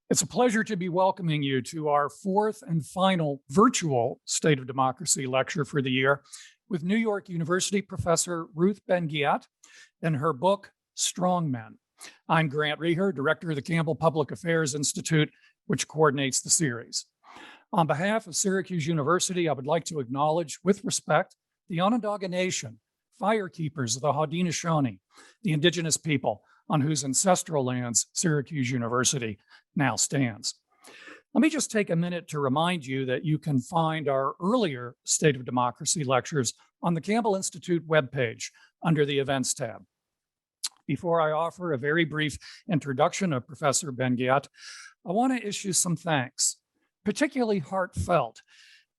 It's a pleasure to be welcoming you to our fourth and final virtual State of Democracy lecture for the year with New York University professor Ruth Ben-Ghiat and her book, Strongmen. I'm Grant Reher, director of the Campbell Public Affairs Institute, which coordinates the series. On behalf of Syracuse University, I would like to acknowledge with respect the Onondaga Nation, firekeepers of the Haudenosaunee, the indigenous people on whose ancestral lands Syracuse University now stands. Let me just take a minute to remind you that you can find our earlier State of Democracy lectures on the Campbell Institute webpage under the Events tab. Before I offer a very brief introduction of Professor Ben-Ghiat, I want to issue some thanks, particularly heartfelt,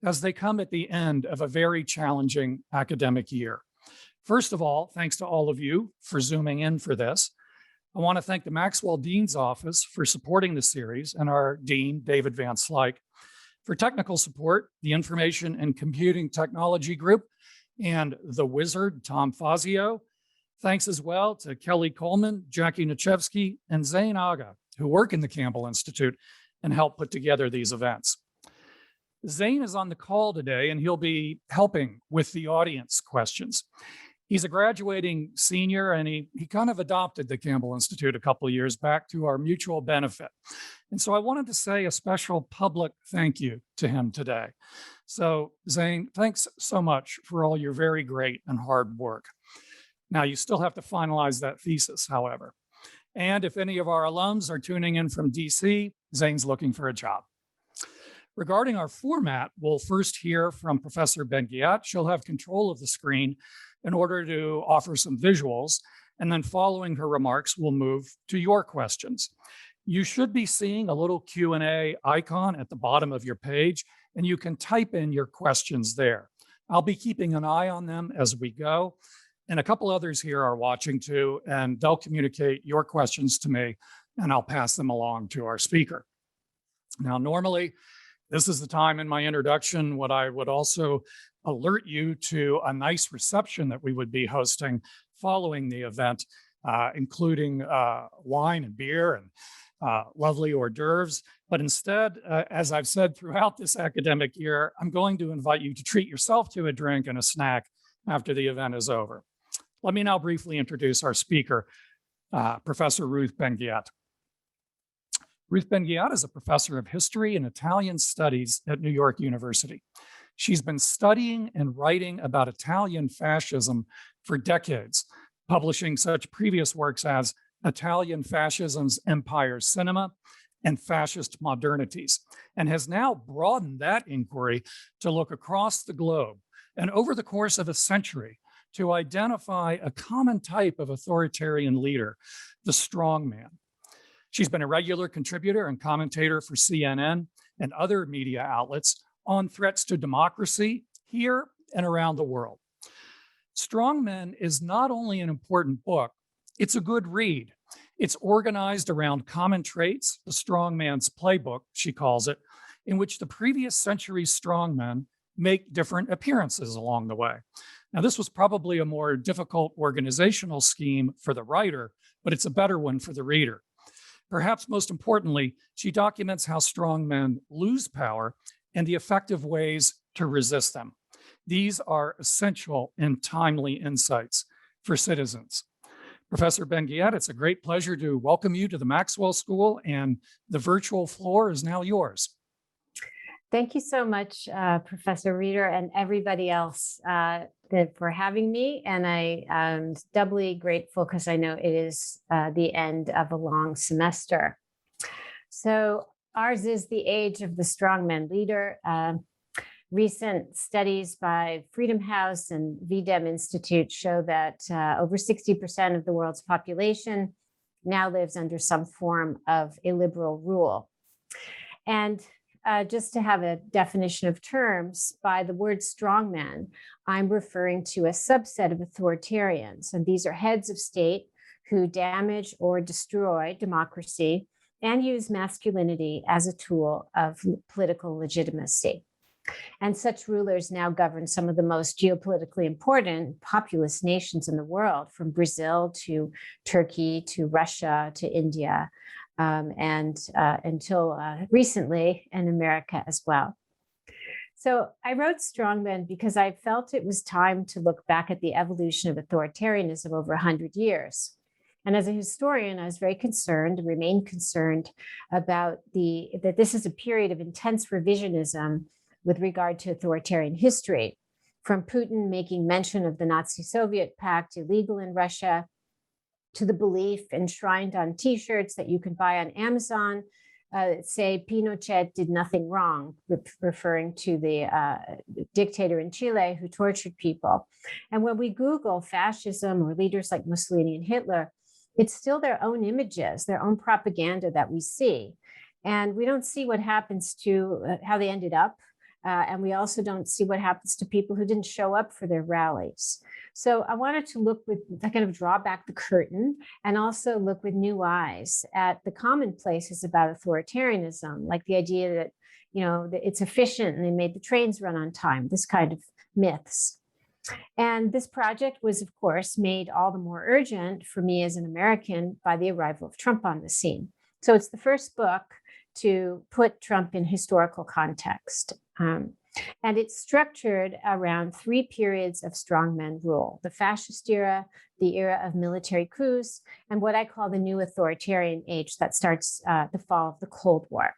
as they come at the end of a very challenging academic year. First of all, thanks to all of you for Zooming in for this. I want to thank the Maxwell Dean's Office for supporting the series and our Dean, David Van Slyke, for technical support, the Information and Computing Technology Group, and the wizard, Tom Fazio. Thanks as well to Kelly Coleman, Jackie Nachevsky, and Zane Aga, who work in the Campbell Institute and help put together these events. Zane is on the call today, and he'll be helping with the audience questions. He's a graduating senior, and he kind of adopted the Campbell Institute a couple of years back to our mutual benefit. And so I wanted to say a special public thank you to him today. So Zane, thanks so much for all your very great and hard work. Now, you still have to finalize that thesis, however. And if any of our alums are tuning in from DC, Zane's looking for a job. Regarding our format, we'll first hear from Professor Ben-Ghiat. She'll have control of the screen in order to offer some visuals. And then following her remarks, we'll move to your questions. You should be seeing a little Q&A icon at the bottom of your page, and you can type in your questions there. I'll be keeping an eye on them as we go. And a couple others here are watching too, and they'll communicate your questions to me, and I'll pass them along to our speaker. Now, normally, this is the time in my introduction when I would also alert you to a nice reception that we would be hosting following the event, including wine and beer and lovely hors d'oeuvres. But instead, as I've said throughout this academic year, I'm going to invite you to treat yourself to a drink and a snack after the event is over. Let me now briefly introduce our speaker, Professor Ruth Ben-Ghiat. Ruth Ben-Ghiat is a professor of history and Italian studies at New York University. She's been studying and writing about Italian fascism for decades, publishing such previous works as Italian Fascism's Empire Cinema and Fascist Modernities, and has now broadened that inquiry to look across the globe and over the course of a century to identify a common type of authoritarian leader, the strongman. She's been a regular contributor and commentator for CNN and other media outlets on threats to democracy here and around the world. Strongmen is not only an important book, it's a good read. It's organized around common traits, the strongman's playbook, she calls it, in which the previous century's strongmen make different appearances along the way. Now, this was probably a more difficult organizational scheme for the writer, but it's a better one for the reader. Perhaps most importantly, she documents how strongmen lose power and the effective ways to resist them. These are essential and timely insights for citizens. Professor Ben-Ghiat, it's a great pleasure to welcome you to the Maxwell School, and the virtual floor is now yours. Thank you so much, Professor Reeder, and everybody else for having me. And I am doubly grateful because I know it is the end of a long semester. So ours is the age of the strongman leader. Recent studies by Freedom House and VDEM Institute show that over 60% of the world's population now lives under some form of illiberal rule. And just to have a definition of terms, by the word strongman, I'm referring to a subset of authoritarians. And these are heads of state who damage or destroy democracy and use masculinity as a tool of political legitimacy. And such rulers now govern some of the most geopolitically important populous nations in the world, from Brazil to Turkey to Russia to India. and until recently in America as well. So I wrote Strongmen because I felt it was time to look back at the evolution of authoritarianism over 100 years. And as a historian, I was very concerned and remain concerned about that this is a period of intense revisionism with regard to authoritarian history, from Putin making mention of the Nazi-Soviet pact illegal in Russia, to the belief enshrined on T-shirts that you can buy on Amazon say Pinochet did nothing wrong, referring to the dictator in Chile who tortured people. And when we Google fascism or leaders like Mussolini and Hitler, it's still their own images, their own propaganda that we see. And we don't see what happens to how they ended up. And we also don't see what happens to people who didn't show up for their rallies. So I wanted to look with, kind of draw back the curtain and also look with new eyes at the commonplaces about authoritarianism, like the idea that, that it's efficient and they made the trains run on time, this kind of myths. And this project was, of course, made all the more urgent for me as an American by the arrival of Trump on the scene. So it's the first book to put Trump in historical context. And it's structured around 3 periods of strongmen rule: the fascist era, the era of military coups, and what I call the new authoritarian age that starts the fall of the Cold War.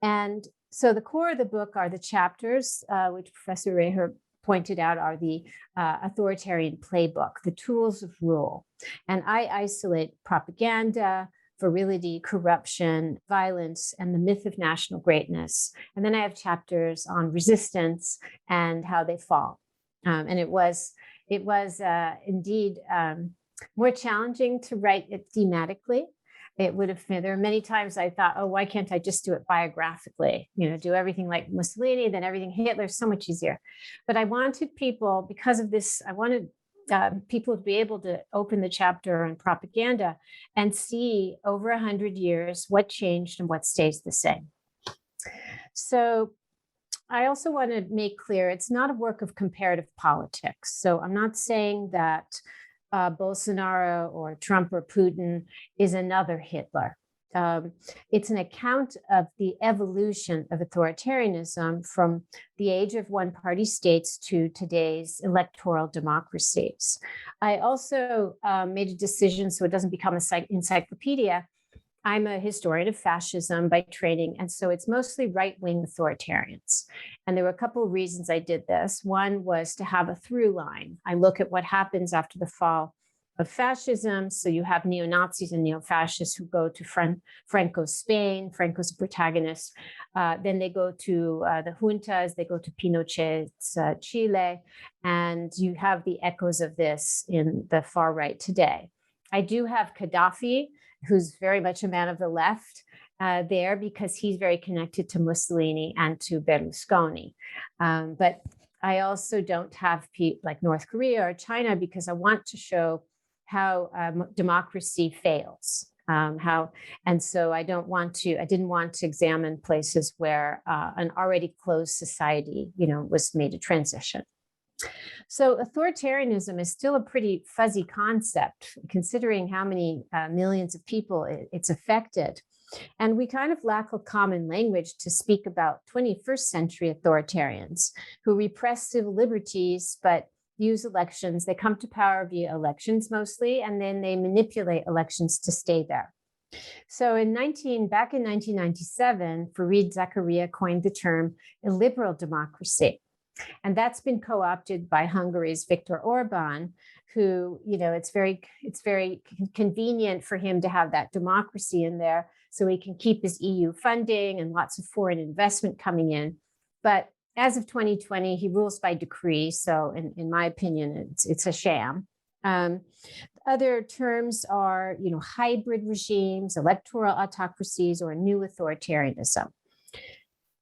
And so the core of the book are the chapters, which Professor Reher pointed out are the authoritarian playbook, the tools of rule. And I isolate propaganda, virility, corruption, violence, and the myth of national greatness. And then I have chapters on resistance and how they fall. And it was indeed more challenging to write it thematically. It would have been, there are many times I thought, oh, why can't I just do it biographically? Do everything like Mussolini, then everything Hitler, so much easier. But I wanted people, because of this, I wanted people to be able to open the chapter on propaganda and see over 100 years what changed and what stays the same. So I also want to make clear, it's not a work of comparative politics. So I'm not saying that Bolsonaro or Trump or Putin is another Hitler. It's an account of the evolution of authoritarianism from the age of one-party states to today's electoral democracies. I also made a decision so it doesn't become an encyclopedia. I'm a historian of fascism by training, and so it's mostly right-wing authoritarians. And there were a couple of reasons I did this. One was to have a through line. I look at what happens after the fall of fascism. So you have neo-Nazis and neo-fascists who go to Franco's Spain. Franco's a protagonist. Then they go to the juntas, they go to Pinochet's Chile, and you have the echoes of this in the far right today. I do have Gaddafi, who's very much a man of the left there because he's very connected to Mussolini and to Berlusconi. But I also don't have like North Korea or China because I want to show how democracy fails. And so I didn't want to examine places where an already closed society, was made a transition. So authoritarianism is still a pretty fuzzy concept, considering how many millions of people it's affected. And we kind of lack a common language to speak about 21st century authoritarians who repress civil liberties, but use elections. They come to power via elections mostly, and then they manipulate elections to stay there. So back in 1997, Fareed Zakaria coined the term illiberal democracy. And that's been co-opted by Hungary's Viktor Orban, who, it's very convenient for him to have that democracy in there so he can keep his EU funding and lots of foreign investment coming in. But as of 2020, he rules by decree. So in my opinion, it's a sham. Other terms are, hybrid regimes, electoral autocracies, or new authoritarianism.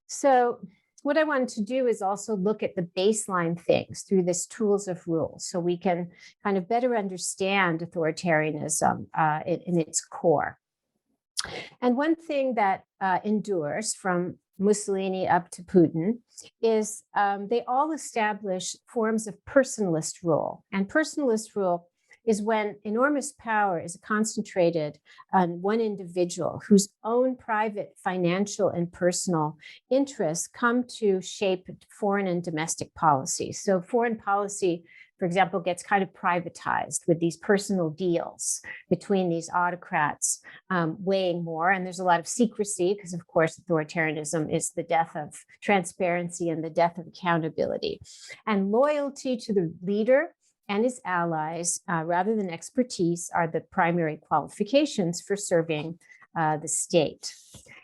So what I wanted to do is also look at the baseline things through this tools of rule so we can kind of better understand authoritarianism in its core. And one thing that endures from Mussolini up to Putin is they all establish forms of personalist rule. And personalist rule is when enormous power is concentrated on one individual whose own private financial and personal interests come to shape foreign and domestic policy. So foreign policy, for example, gets kind of privatized with these personal deals between these autocrats weighing more. And there's a lot of secrecy because, of course, authoritarianism is the death of transparency and the death of accountability. And loyalty to the leader and his allies, rather than expertise, are the primary qualifications for serving the state.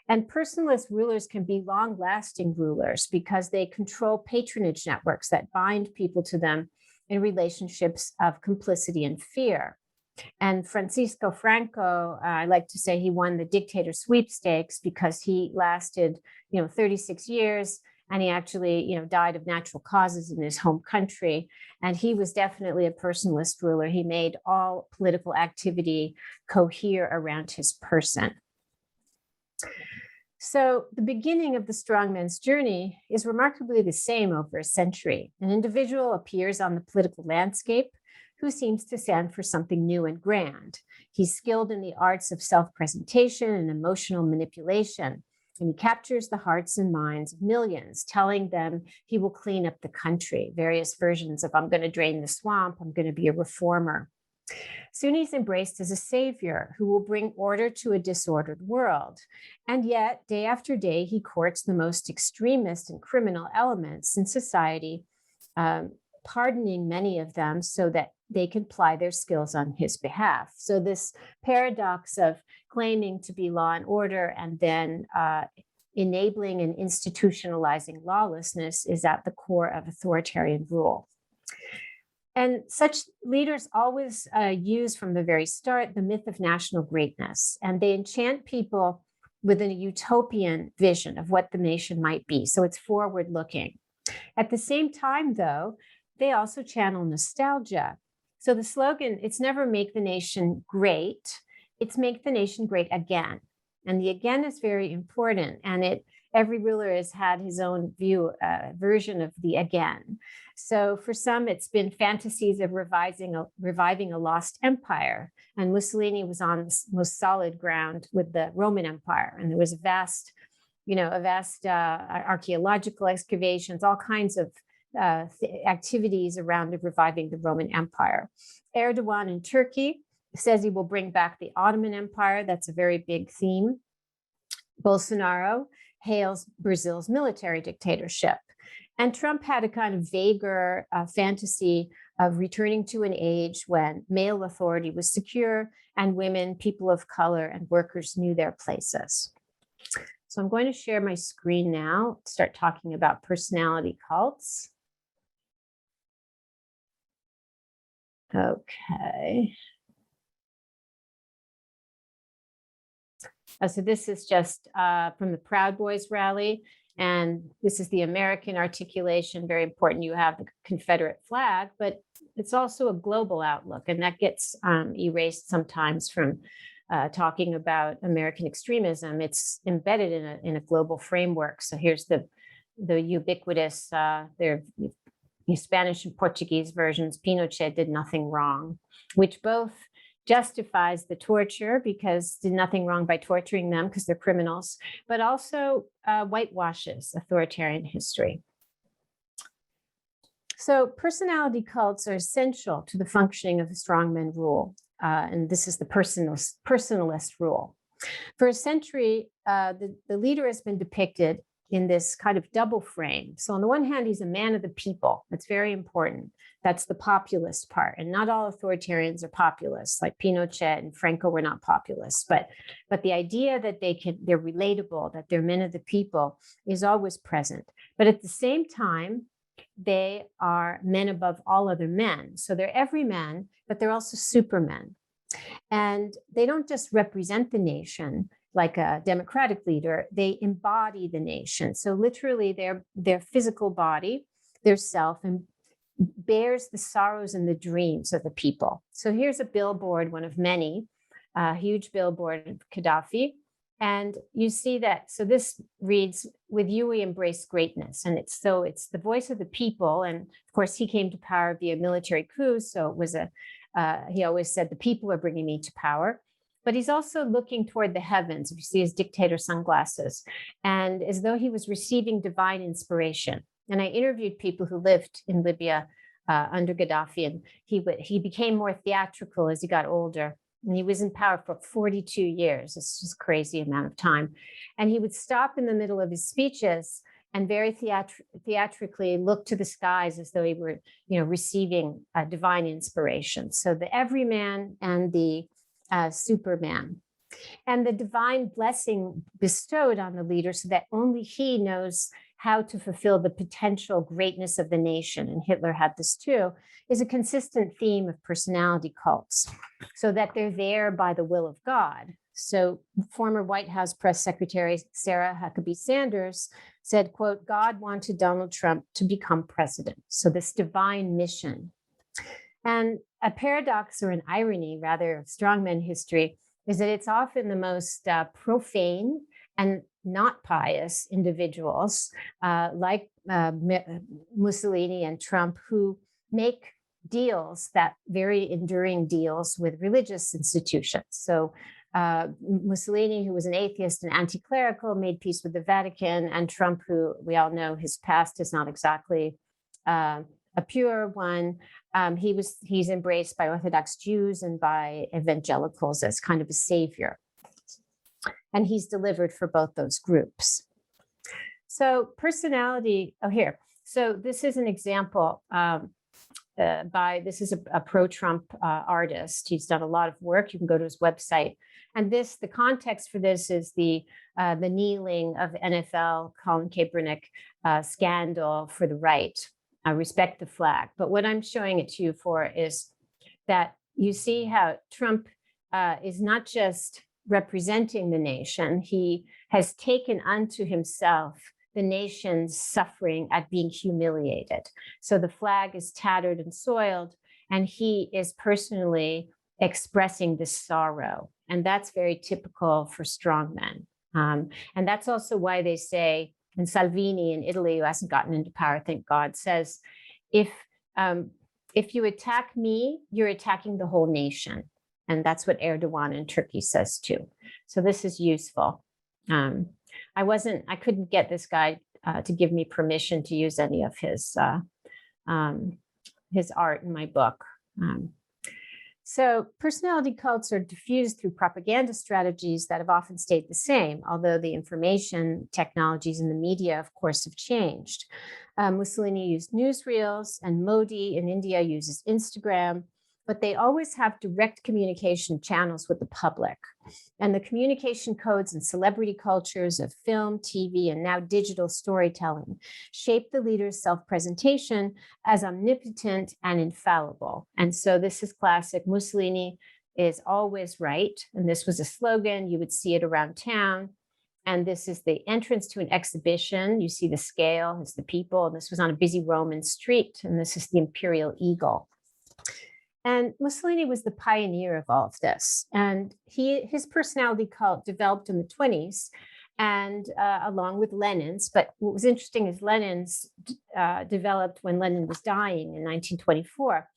And personalist rulers can be long-lasting rulers because they control patronage networks that bind people to them in relationships of complicity and fear. And Francisco Franco, I like to say he won the dictator sweepstakes because he lasted, 36 years, and he actually, died of natural causes in his home country. And he was definitely a personalist ruler. He made all political activity cohere around his person. So the beginning of the strongman's journey is remarkably the same over a century. An individual appears on the political landscape who seems to stand for something new and grand. He's skilled in the arts of self-presentation and emotional manipulation, and he captures the hearts and minds of millions, telling them he will clean up the country, various versions of I'm going to drain the swamp, I'm going to be a reformer. Soon he's embraced as a savior who will bring order to a disordered world. And yet, day after day, he courts the most extremist and criminal elements in society, pardoning many of them so that they can ply their skills on his behalf. So this paradox of claiming to be law and order and then enabling and institutionalizing lawlessness is at the core of authoritarian rule. And such leaders always use from the very start the myth of national greatness, and they enchant people with a utopian vision of what the nation might be. So it's forward looking. At the same time, though, they also channel nostalgia. So the slogan, it's never make the nation great, it's make the nation great again. And the again is very important. And every ruler has had his own version of the again. So for some, it's been fantasies of reviving a lost empire. And Mussolini was on the most solid ground with the Roman Empire. And there was vast archaeological excavations, all kinds of activities around reviving the Roman Empire. Erdogan in Turkey says he will bring back the Ottoman Empire. That's a very big theme. Bolsonaro hails Brazil's military dictatorship. And Trump had a kind of vaguer fantasy of returning to an age when male authority was secure and women, people of color, and workers knew their places. So I'm going to share my screen now, start talking about personality cults. Okay. So this is just from the Proud Boys rally. And this is the American articulation, very important. You have the Confederate flag, but it's also a global outlook. And that gets erased sometimes from talking about American extremism. It's embedded in a global framework. So here's the ubiquitous, their Spanish and Portuguese versions, Pinochet did nothing wrong, which both justifies the torture because did nothing wrong by torturing them because they're criminals, but also whitewashes authoritarian history. So personality cults are essential to the functioning of the strongman rule. And this is the personalist rule. For a century, the leader has been depicted in this kind of double frame. So on the one hand, he's a man of the people. That's very important. That's the populist part. And not all authoritarians are populists, like Pinochet and Franco were not populists. But the idea that they're relatable, that they're men of the people is always present. But at the same time, they are men above all other men. So they're everymen, but they're also supermen. And they don't just represent the nation like a democratic leader, they embody the nation. So literally their physical body, their self, and bears the sorrows and the dreams of the people. So here's a billboard, one of many, a huge billboard of Gaddafi. And you see that, so this reads, with you we embrace greatness. And it's the voice of the people. And of course, he came to power via military coups. So it was a He always said, the people are bringing me to power. But he's also looking toward the heavens, if you see his dictator sunglasses, and as though he was receiving divine inspiration. And I interviewed people who lived in Libya under Gaddafi, and he became more theatrical as he got older. And he was in power for 42 years. It's just a crazy amount of time. And he would stop in the middle of his speeches and very theatrically look to the skies as though he were, receiving divine inspiration. So the everyman and the Superman, and the divine blessing bestowed on the leader so that only he knows how to fulfill the potential greatness of the nation, and Hitler had this too, is a consistent theme of personality cults, so that they're there by the will of God. So former White House press secretary Sarah Huckabee Sanders said, quote, God wanted Donald Trump to become president. So this divine mission. And a paradox, or an irony rather, of strongmen history is that it's often the most profane and not pious individuals like Mussolini and Trump who make deals, that very enduring deals with religious institutions. So Mussolini, who was an atheist and anti-clerical, made peace with the Vatican, and Trump, who we all know his past is not exactly a pure one. He's embraced by Orthodox Jews and by evangelicals as kind of a savior. And he's delivered for both those groups. So personality, here. So this is an example this is a pro-Trump artist. He's done a lot of work. You can go to his website. And the context for this is the kneeling of NFL Colin Kaepernick scandal for the right. Respect the flag. But what I'm showing it to you for is that you see how Trump is not just representing the nation, he has taken unto himself the nation's suffering at being humiliated. So the flag is tattered and soiled, and he is personally expressing this sorrow. And that's very typical for strongmen. And that's also why they say, and Salvini in Italy, who hasn't gotten into power, thank God, says, if you attack me, you're attacking the whole nation. And that's what Erdogan in Turkey says too. So this is useful. I couldn't get this guy to give me permission to use any of his art in my book. So personality cults are diffused through propaganda strategies that have often stayed the same, although the information technologies in the media, of course, have changed. Mussolini used newsreels, and Modi in India uses Instagram, but they always have direct communication channels with the public. And the communication codes and celebrity cultures of film, TV, and now digital storytelling shape the leader's self-presentation as omnipotent and infallible. And so this is classic. Mussolini is always right. And this was a slogan. You would see it around town. And this is the entrance to an exhibition. You see the scale, it's the people. And this was on a busy Roman street. And this is the imperial eagle. And Mussolini was the pioneer of all of this. And his personality cult developed in the 1920s, and along with Lenin's. But what was interesting is Lenin's developed when Lenin was dying in 1924.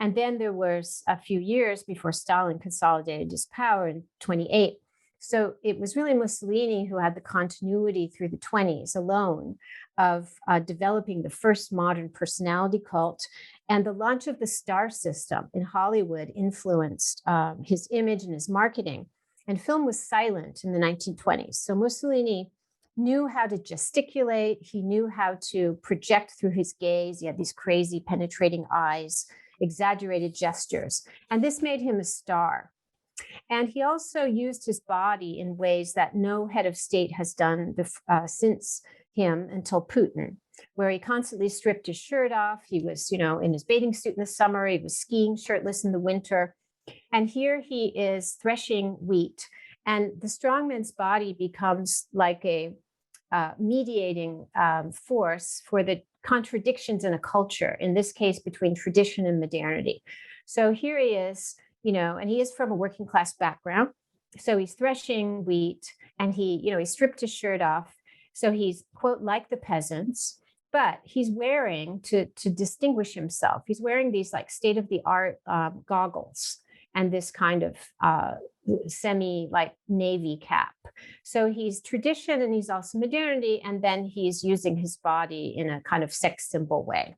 And then there was a few years before Stalin consolidated his power in 1928. So it was really Mussolini who had the continuity through the 1920s alone of developing the first modern personality cult. And the launch of the star system in Hollywood influenced his image and his marketing. And film was silent in the 1920s. So Mussolini knew how to gesticulate. He knew how to project through his gaze. He had these crazy penetrating eyes, exaggerated gestures. And this made him a star. And he also used his body in ways that no head of state has done since him until Putin, where he constantly stripped his shirt off. He was, in his bathing suit in the summer. He was skiing shirtless in the winter. And here he is threshing wheat. And the strongman's body becomes like a mediating force for the contradictions in a culture, in this case, between tradition and modernity. So here he is, and he is from a working class background. So he's threshing wheat, and he stripped his shirt off. So he's, quote, like the peasants, but he's wearing, to distinguish himself, he's wearing these like state-of-the-art goggles and this kind of semi like navy cap. So he's tradition and he's also modernity, and then he's using his body in a kind of sex symbol way.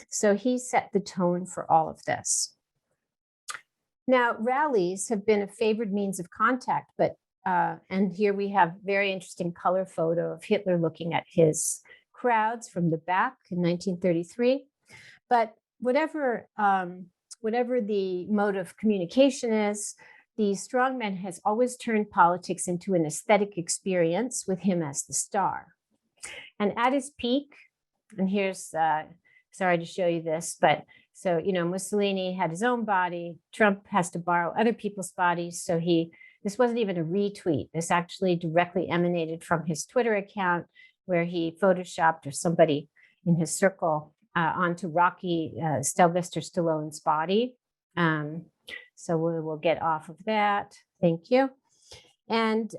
So he set the tone for all of this. Now, rallies have been a favored means of contact, but and here we have very interesting color photo of Hitler looking at his crowds from the back in 1933. But whatever the mode of communication is, the strongman has always turned politics into an aesthetic experience with him as the star. And at his peak, and here's, sorry to show you this, but so, Mussolini had his own body. Trump has to borrow other people's bodies. So this wasn't even a retweet. This actually directly emanated from his Twitter account, where he photoshopped or somebody in his circle onto Rocky Sylvester Stallone's body. So we will get off of that. Thank you. And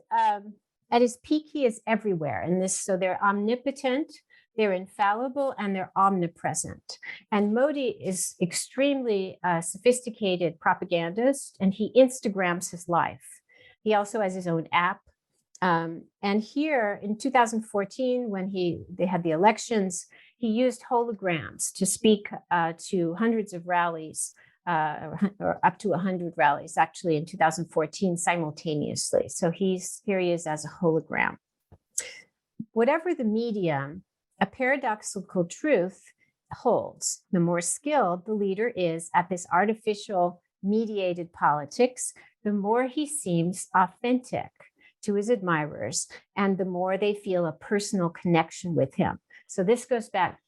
at his peak, he is everywhere. And so they're omnipotent, they're infallible, and they're omnipresent. And Modi is extremely sophisticated propagandist, and he Instagrams his life. He also has his own app. And here in 2014, when they had the elections, he used holograms to speak to hundreds of rallies, or up to 100 rallies, actually, in 2014 simultaneously. So here he is as a hologram. Whatever the medium, a paradoxical truth holds. The more skilled the leader is at this artificial mediated politics, the more he seems authentic to his admirers, and the more they feel a personal connection with him. So this goes back.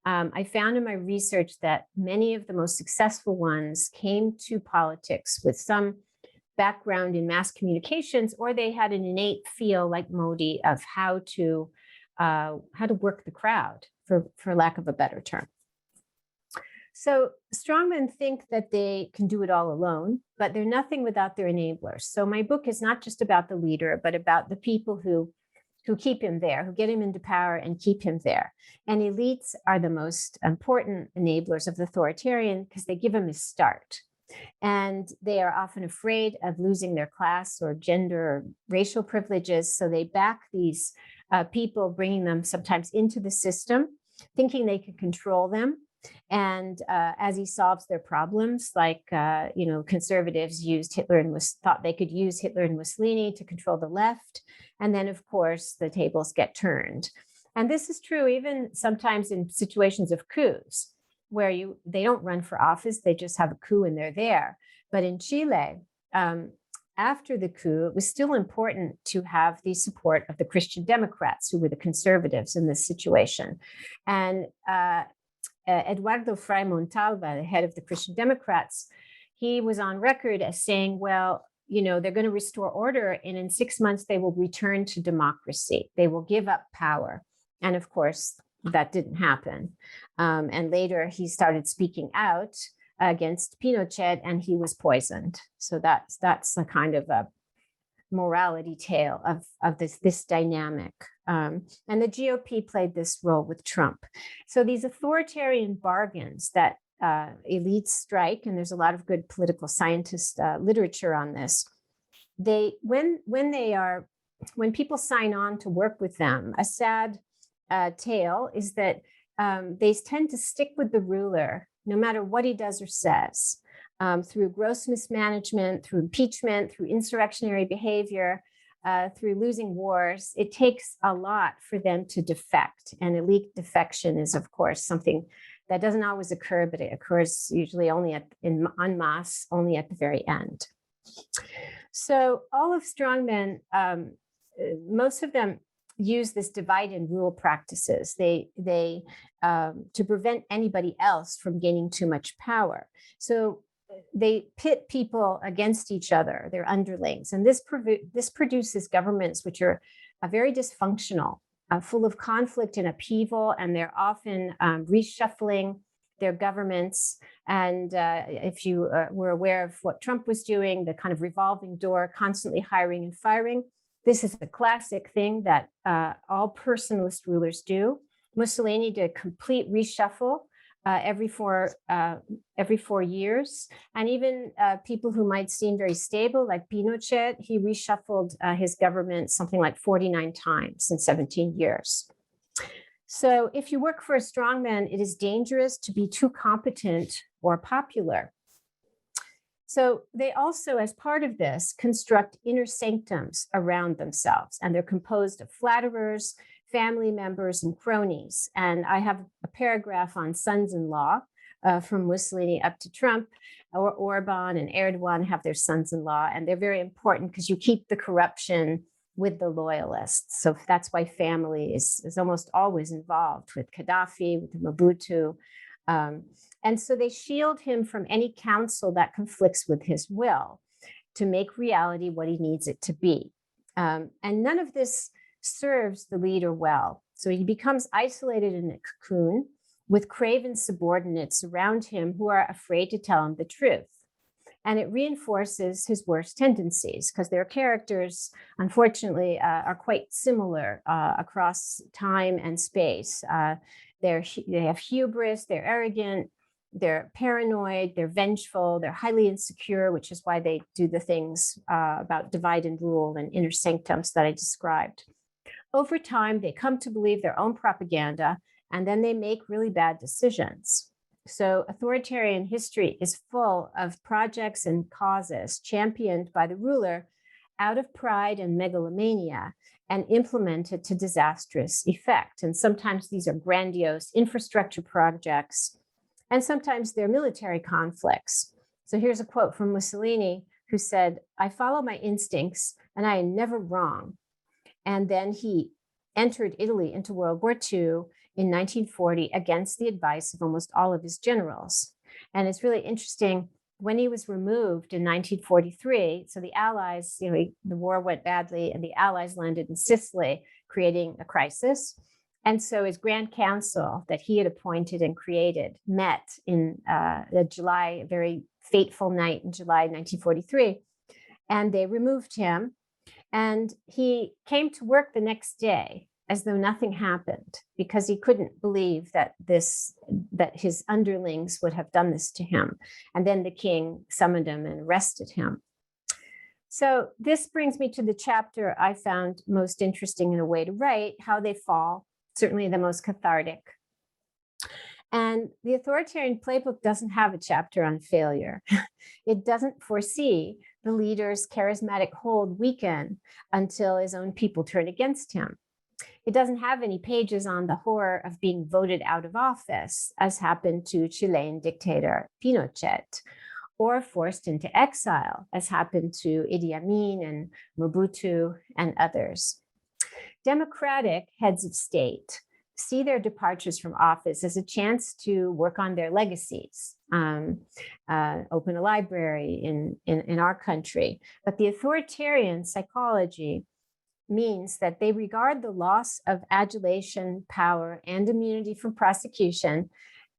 I found in my research that many of the most successful ones came to politics with some background in mass communications, or they had an innate feel like Modi of how to work the crowd, for lack of a better term. So strongmen think that they can do it all alone, but they're nothing without their enablers. So my book is not just about the leader, but about the people who keep him there, who get him into power and keep him there. And elites are the most important enablers of the authoritarian because they give him his start. And they are often afraid of losing their class or gender or racial privileges. So they back these people, bringing them sometimes into the system, thinking they can control them. And as he solves their problems, like, conservatives thought they could use Hitler and Mussolini to control the left. And then, of course, the tables get turned. And this is true even sometimes in situations of coups, where they don't run for office, they just have a coup and they're there. But in Chile, after the coup, it was still important to have the support of the Christian Democrats, who were the conservatives in this situation. And Eduardo Frei Montalva, the head of the Christian Democrats, he was on record as saying, well, they're going to restore order, and in 6 months, they will return to democracy. They will give up power. And of course, that didn't happen. And later, he started speaking out against Pinochet, and he was poisoned. So that's a kind of a morality tale of this dynamic. And the GOP played this role with Trump. So these authoritarian bargains that elites strike, and there's a lot of good political scientist literature on this. When people sign on to work with them, a sad tale is that they tend to stick with the ruler no matter what he does or says, through gross mismanagement, through impeachment, through insurrectionary behavior, through losing wars. It takes a lot for them to defect. And elite defection is, of course, something that doesn't always occur, but it occurs usually only en masse, only at the very end. So all of strongmen, most of them use this divide and rule practices. They to prevent anybody else from gaining too much power. So they pit people against each other, their underlings, and this produces governments which are very dysfunctional, full of conflict and upheaval, and they're often reshuffling their governments. And if you were aware of what Trump was doing, the kind of revolving door, constantly hiring and firing, this is a classic thing that all personalist rulers do. Mussolini did a complete reshuffle every 4 years. And even people who might seem very stable, like Pinochet, he reshuffled his government something like 49 times in 17 years. So if you work for a strongman, it is dangerous to be too competent or popular. So they also, as part of this, construct inner sanctums around themselves, and they're composed of flatterers, family members, and cronies. And I have a paragraph on sons-in-law from Mussolini up to Trump, or Orban and Erdogan have their sons-in-law, and they're very important because you keep the corruption with the loyalists. So that's why family is almost always involved with Gaddafi, with Mobutu. And so they shield him from any counsel that conflicts with his will to make reality what he needs it to be. And none of this serves the leader well. So he becomes isolated in a cocoon with craven subordinates around him who are afraid to tell him the truth. And it reinforces his worst tendencies because their characters, unfortunately, are quite similar across time and space. They have hubris, they're arrogant, they're paranoid, they're vengeful, they're highly insecure, which is why they do the things about divide and rule and inner sanctums that I described. Over time, they come to believe their own propaganda, and then they make really bad decisions. So authoritarian history is full of projects and causes championed by the ruler out of pride and megalomania and implemented to disastrous effect. And sometimes these are grandiose infrastructure projects, and sometimes they're military conflicts. So here's a quote from Mussolini, who said, "I follow my instincts and I am never wrong." And then he entered Italy into World War II in 1940 against the advice of almost all of his generals. And it's really interesting, when he was removed in 1943, so the Allies, the war went badly and the Allies landed in Sicily, creating a crisis. And so his Grand Council that he had appointed and created met in a very fateful night in July 1943, and they removed him. And he came to work the next day as though nothing happened, because he couldn't believe that his underlings would have done this to him. And then the king summoned him and arrested him. So this brings me to the chapter I found most interesting in a way to write, How They Fall, certainly the most cathartic. And the authoritarian playbook doesn't have a chapter on failure. It doesn't foresee the leader's charismatic hold weaken until his own people turn against him. It doesn't have any pages on the horror of being voted out of office, as happened to Chilean dictator Pinochet, or forced into exile, as happened to Idi Amin and Mobutu and others. Democratic heads of state see their departures from office as a chance to work on their legacies, open a library in our country. But the authoritarian psychology means that they regard the loss of adulation, power, and immunity from prosecution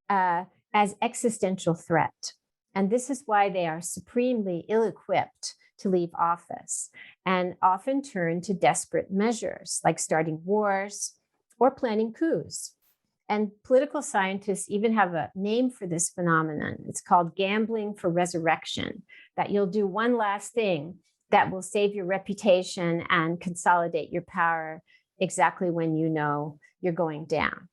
as existential threat. And this is why they are supremely ill-equipped to leave office and often turn to desperate measures like starting wars or planning coups. And political scientists even have a name for this phenomenon. It's called gambling for resurrection, that you'll do one last thing that will save your reputation and consolidate your power exactly when you know you're going down.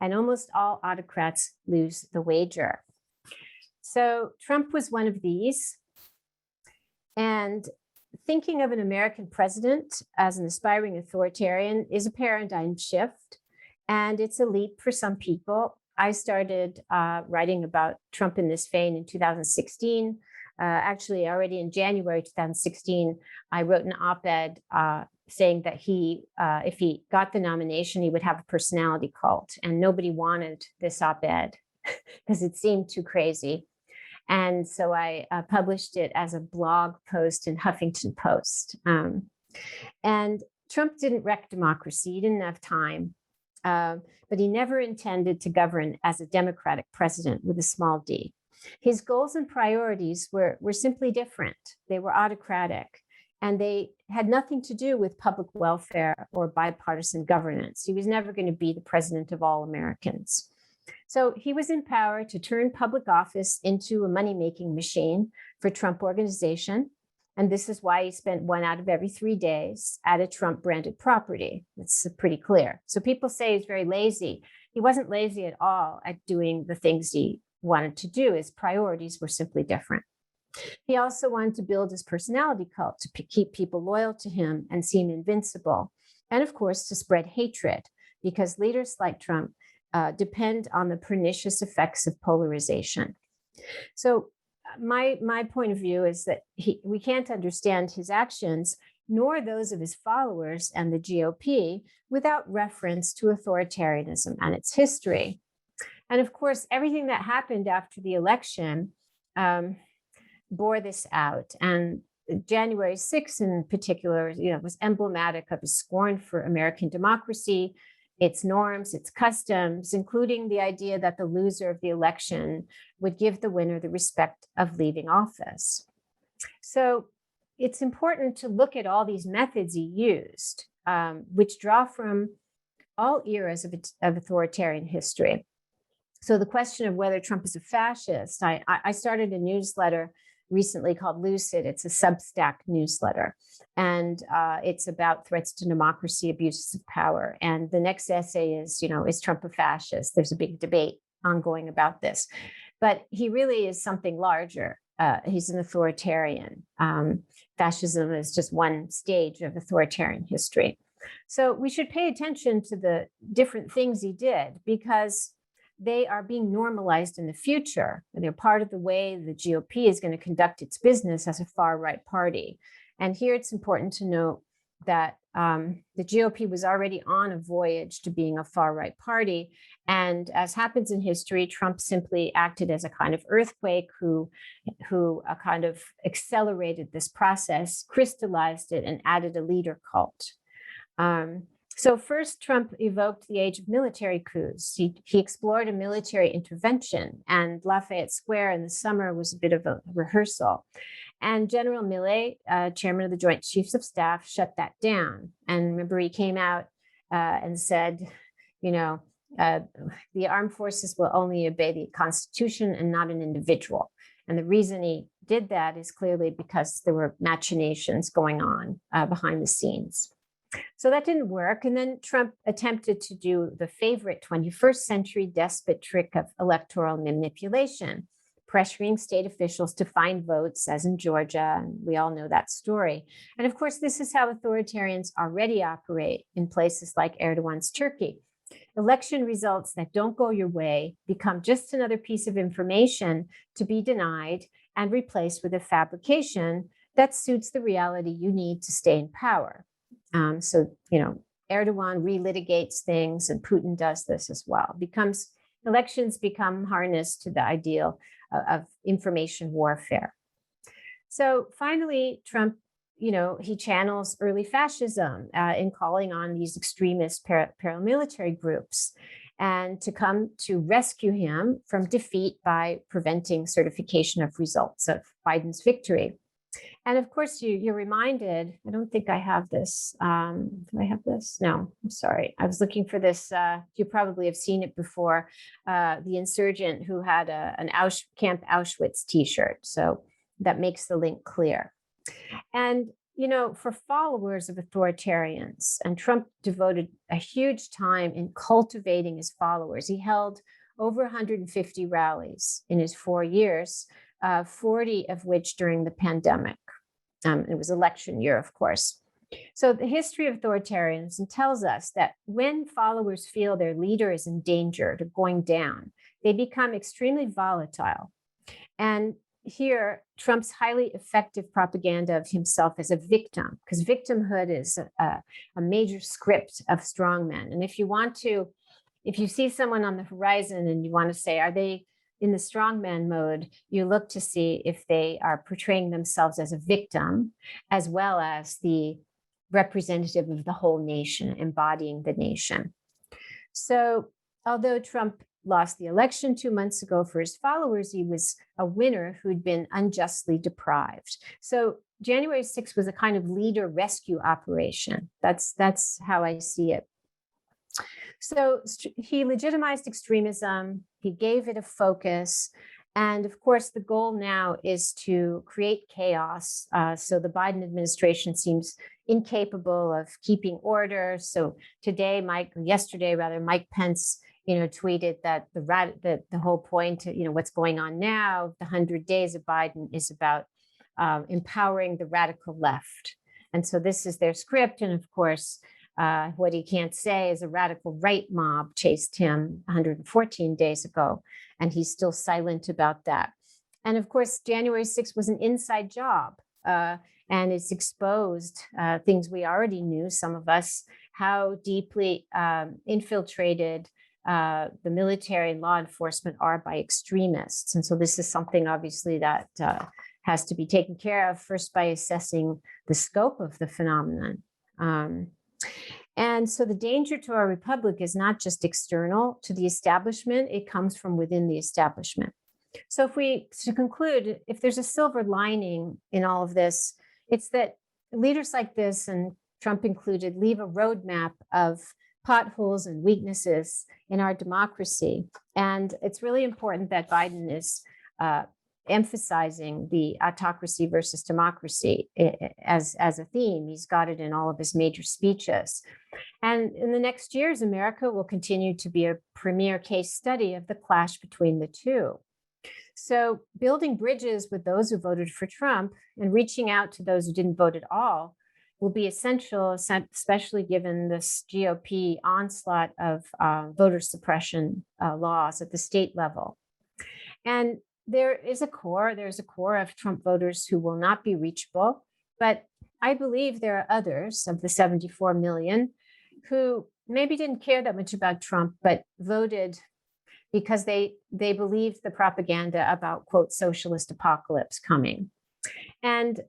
And almost all autocrats lose the wager. So Trump was one of these. And thinking of an American president as an aspiring authoritarian is a paradigm shift, and it's a leap for some people. I started writing about Trump in this vein in 2016. Actually, already in January 2016, I wrote an op-ed saying that if he got the nomination, he would have a personality cult, and nobody wanted this op-ed because it seemed too crazy. And so I published it as a blog post in Huffington Post. And Trump didn't wreck democracy. He didn't have time, but he never intended to govern as a democratic president with a small d. His goals and priorities were simply different. They were autocratic. and they had nothing to do with public welfare or bipartisan governance. He was never going to be the president of all Americans. So he was in power to turn public office into a money-making machine for Trump Organization. And this is why he spent 1 out of every 3 days at a Trump-branded property. It's pretty clear. So people say he's very lazy. He wasn't lazy at all at doing the things he wanted to do. His priorities were simply different. He also wanted to build his personality cult to keep people loyal to him and seem invincible. And of course, to spread hatred, because leaders like Trump depend on the pernicious effects of polarization. So my point of view is that we can't understand his actions, nor those of his followers and the GOP, without reference to authoritarianism and its history. And of course, everything that happened after the election bore this out. And January 6th in particular, was emblematic of his scorn for American democracy, its norms, its customs, including the idea that the loser of the election would give the winner the respect of leaving office. So it's important to look at all these methods he used, which draw from all eras of authoritarian history. So the question of whether Trump is a fascist, I started a newsletter recently called Lucid. It's a Substack newsletter, and it's about threats to democracy, abuses of power. And the next essay is Trump a fascist? There's a big debate ongoing about this, but he really is something larger. He's an authoritarian. Fascism is just one stage of authoritarian history. So we should pay attention to the different things he did, because they are being normalized in the future. They're part of the way the GOP is going to conduct its business as a far-right party. And here it's important to note that the GOP was already on a voyage to being a far-right party. And as happens in history, Trump simply acted as a kind of earthquake who kind of accelerated this process, crystallized it, and added a leader cult. So first, Trump evoked the age of military coups. He explored a military intervention, and Lafayette Square in the summer was a bit of a rehearsal. And General Milley, chairman of the Joint Chiefs of Staff, shut that down. And remember, he came out and said, the armed forces will only obey the Constitution and not an individual. And the reason he did that is clearly because there were machinations going on behind the scenes. So that didn't work. And then Trump attempted to do the favorite 21st century despot trick of electoral manipulation, pressuring state officials to find votes, as in Georgia. And we all know that story. And of course, this is how authoritarians already operate in places like Erdogan's Turkey. Election results that don't go your way become just another piece of information to be denied and replaced with a fabrication that suits the reality you need to stay in power. Erdogan relitigates things, and Putin does this as well. Elections become harnessed to the ideal of information warfare. So finally, Trump, he channels early fascism in calling on these extremist paramilitary groups and to come to rescue him from defeat by preventing certification of results of Biden's victory. And of course, you're reminded, I don't think I have this. Do I have this? No, I'm sorry. I was looking for this. You probably have seen it before. The insurgent who had an Camp Auschwitz t-shirt. So that makes the link clear. And, for followers of authoritarians, and Trump devoted a huge time in cultivating his followers. He held over 150 rallies in his 4 years, 40 of which during the pandemic. It was election year, of course. So the history of authoritarianism tells us that when followers feel their leader is endangered or going down, they become extremely volatile. And here, Trump's highly effective propaganda of himself as a victim, because victimhood is a major script of strongmen. And if you see someone on the horizon and you want to say, are they in the strongman mode, you look to see if they are portraying themselves as a victim, as well as the representative of the whole nation, embodying the nation. So although Trump, lost the election 2 months ago. For his followers, he was a winner who'd been unjustly deprived. So January 6th was a kind of leader rescue operation. That's how I see it. So he legitimized extremism. He gave it a focus. And of course, the goal now is to create chaos. So the Biden administration seems incapable of keeping order. So yesterday, Mike Pence, tweeted that the whole point, what's going on now, the 100 days of Biden is about empowering the radical left. And so this is their script. And of course, what he can't say is a radical right mob chased him 114 days ago, and he's still silent about that. And of course, January 6th was an inside job, and it's exposed things we already knew, some of us, how deeply infiltrated the military and law enforcement are by extremists. And so this is something obviously that has to be taken care of first by assessing the scope of the phenomenon. And so the danger to our republic is not just external to the establishment, it comes from within the establishment. So to conclude, if there's a silver lining in all of this, it's that leaders like this, and Trump included, leave a roadmap of potholes and weaknesses in our democracy. And it's really important that Biden is emphasizing the autocracy versus democracy as a theme. He's got it in all of his major speeches. And in the next years, America will continue to be a premier case study of the clash between the two. So building bridges with those who voted for Trump and reaching out to those who didn't vote at all will be essential, especially given this GOP onslaught of voter suppression laws at the state level. And there's a core of Trump voters who will not be reachable, but I believe there are others of the 74 million who maybe didn't care that much about Trump, but voted because they believed the propaganda about, quote, socialist apocalypse coming. And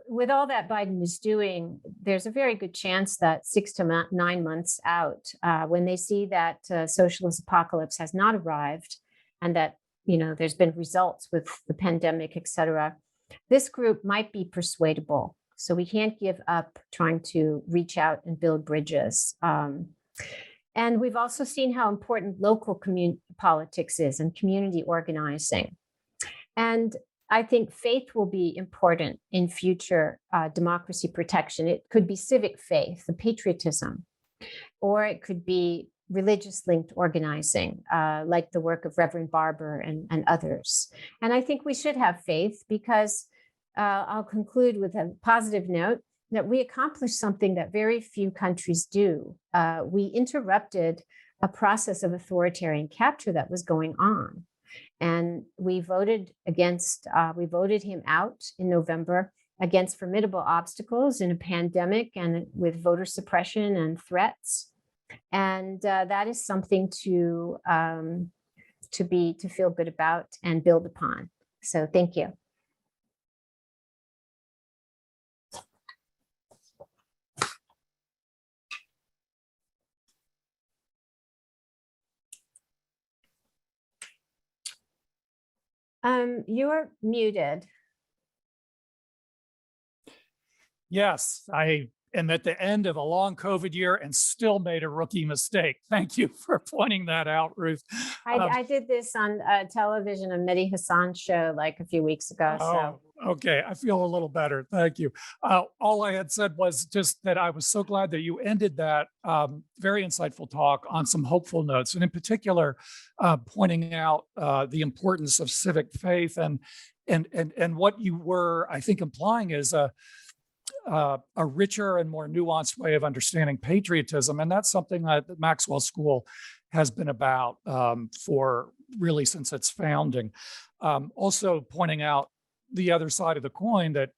with all that Biden is doing, there's a very good chance that 6 to 9 months out, when they see that socialist apocalypse has not arrived and that there's been results with the pandemic, et cetera, this group might be persuadable. So we can't give up trying to reach out and build bridges. And we've also seen how important local politics is and community organizing. And I think faith will be important in future democracy protection. It could be civic faith, the patriotism, or it could be religious linked organizing, like the work of Reverend Barber and others. And I think we should have faith because I'll conclude with a positive note that we accomplished something that very few countries do. We interrupted a process of authoritarian capture that was going on. And we voted him out in November against formidable obstacles in a pandemic and with voter suppression and threats. And that is something to feel good about and build upon. So thank you. You're muted. Yes, I am at the end of a long COVID year and still made a rookie mistake. Thank you for pointing that out, Ruth. I did this on television on Mehdi Hassan's show like a few weeks ago. So okay, I feel a little better. Thank you. All I had said was just that I was so glad that you ended that very insightful talk on some hopeful notes, and in particular, pointing out the importance of civic faith and what you were, I think, implying is a richer and more nuanced way of understanding patriotism. And that's something that the Maxwell School has been about for really since its founding. Also pointing out the other side of the coin that,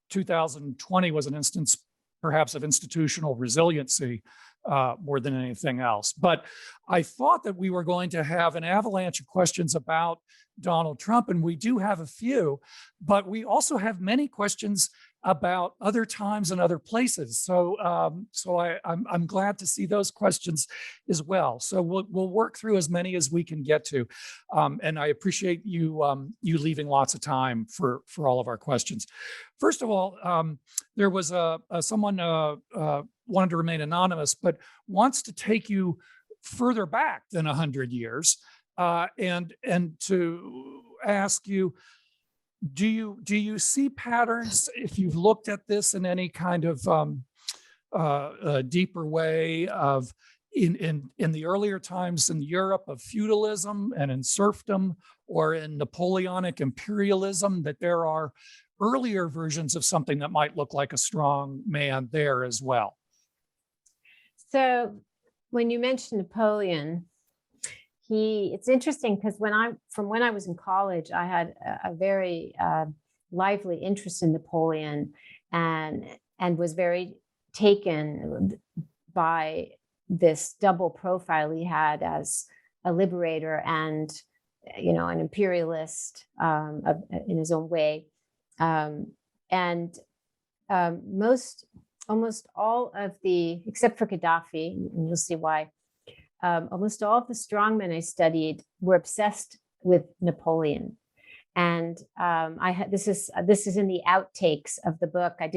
2020 was an instance perhaps of institutional resiliency more than anything else. But I thought that we were going to have an avalanche of questions about Donald Trump, and we do have a few, but we also have many questions about other times and other places. So, I'm glad to see those questions as well. So we'll work through as many as we can get to, and I appreciate you leaving lots of time for all of our questions. First of all, there was someone wanted to remain anonymous, but wants to take you further back than 100 years, and to ask you, do you see patterns, if you've looked at this in any kind of a deeper way, of in the earlier times in Europe of feudalism and in serfdom, or in Napoleonic imperialism, that there are earlier versions of something that might look like a strong man there as well? So when you mentioned Napoleon, it's interesting because when I was in college, I had a very lively interest in Napoleon, and was very taken by this double profile he had as a liberator and, an imperialist in his own way. Almost all of except for Gaddafi, and you'll see why, almost all of the strongmen I studied were obsessed with Napoleon. And this is in the outtakes of the book. I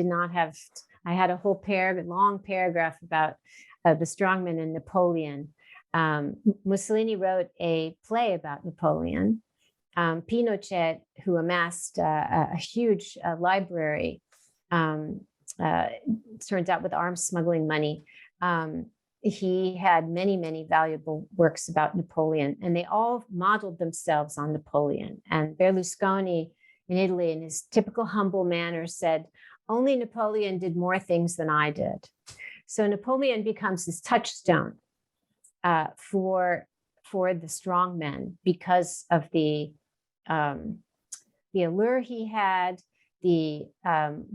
had a whole long paragraph about the strongmen and Napoleon. Mussolini wrote a play about Napoleon. Pinochet, who amassed a huge library, turns out with arms smuggling money, he had many, many valuable works about Napoleon, and they all modeled themselves on Napoleon. And Berlusconi in Italy, in his typical humble manner, said, "Only Napoleon did more things than I did." So Napoleon becomes this touchstone for the strongmen because of the allure he had,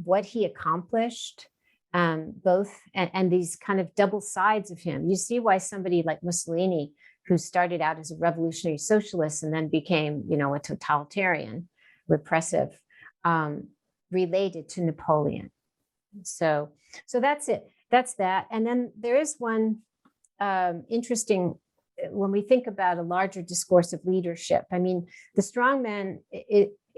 what he accomplished. Both and these kind of double sides of him. You see why somebody like Mussolini, who started out as a revolutionary socialist and then became, a totalitarian, repressive, related to Napoleon. So that's it. That's that. And then there is one interesting, when we think about a larger discourse of leadership. I mean, the strongman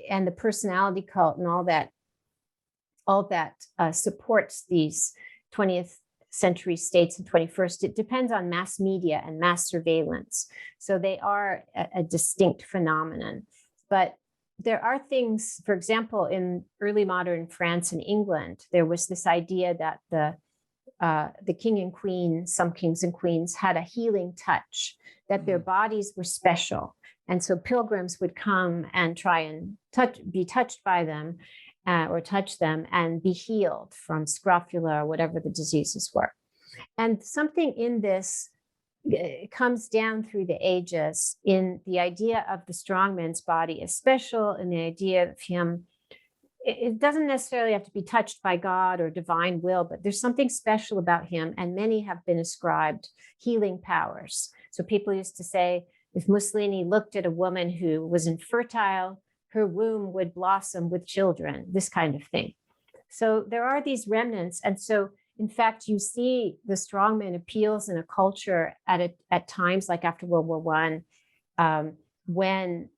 and the personality cult and all that supports these 20th century states and 21st. It depends on mass media and mass surveillance. So they are a distinct phenomenon. But there are things, for example, in early modern France and England, there was this idea that the king and queen, some kings and queens, had a healing touch, that their bodies were special. And so pilgrims would come and try and be touched by them, or touch them and be healed from scrofula or whatever the diseases were. And something in this comes down through the ages in the idea of the strongman's body as special, and the idea of him. It doesn't necessarily have to be touched by God or divine will, but there's something special about him, and many have been ascribed healing powers. So people used to say, if Mussolini looked at a woman who was infertile, her womb would blossom with children, this kind of thing. So there are these remnants. And so, in fact, you see the strongman appeals in a culture at times like after World War I, when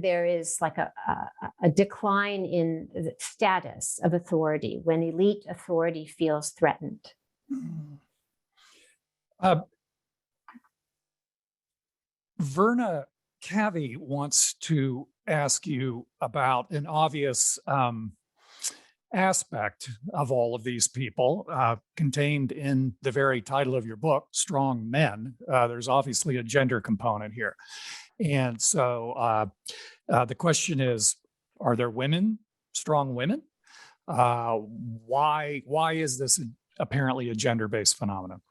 there is like a decline in the status of authority, when elite authority feels threatened. Verna Cavi wants to ask you about an obvious aspect of all of these people contained in the very title of your book, Strong Men. There's obviously a gender component here. And so the question is, are there women, strong women? Why is this apparently a gender-based phenomenon?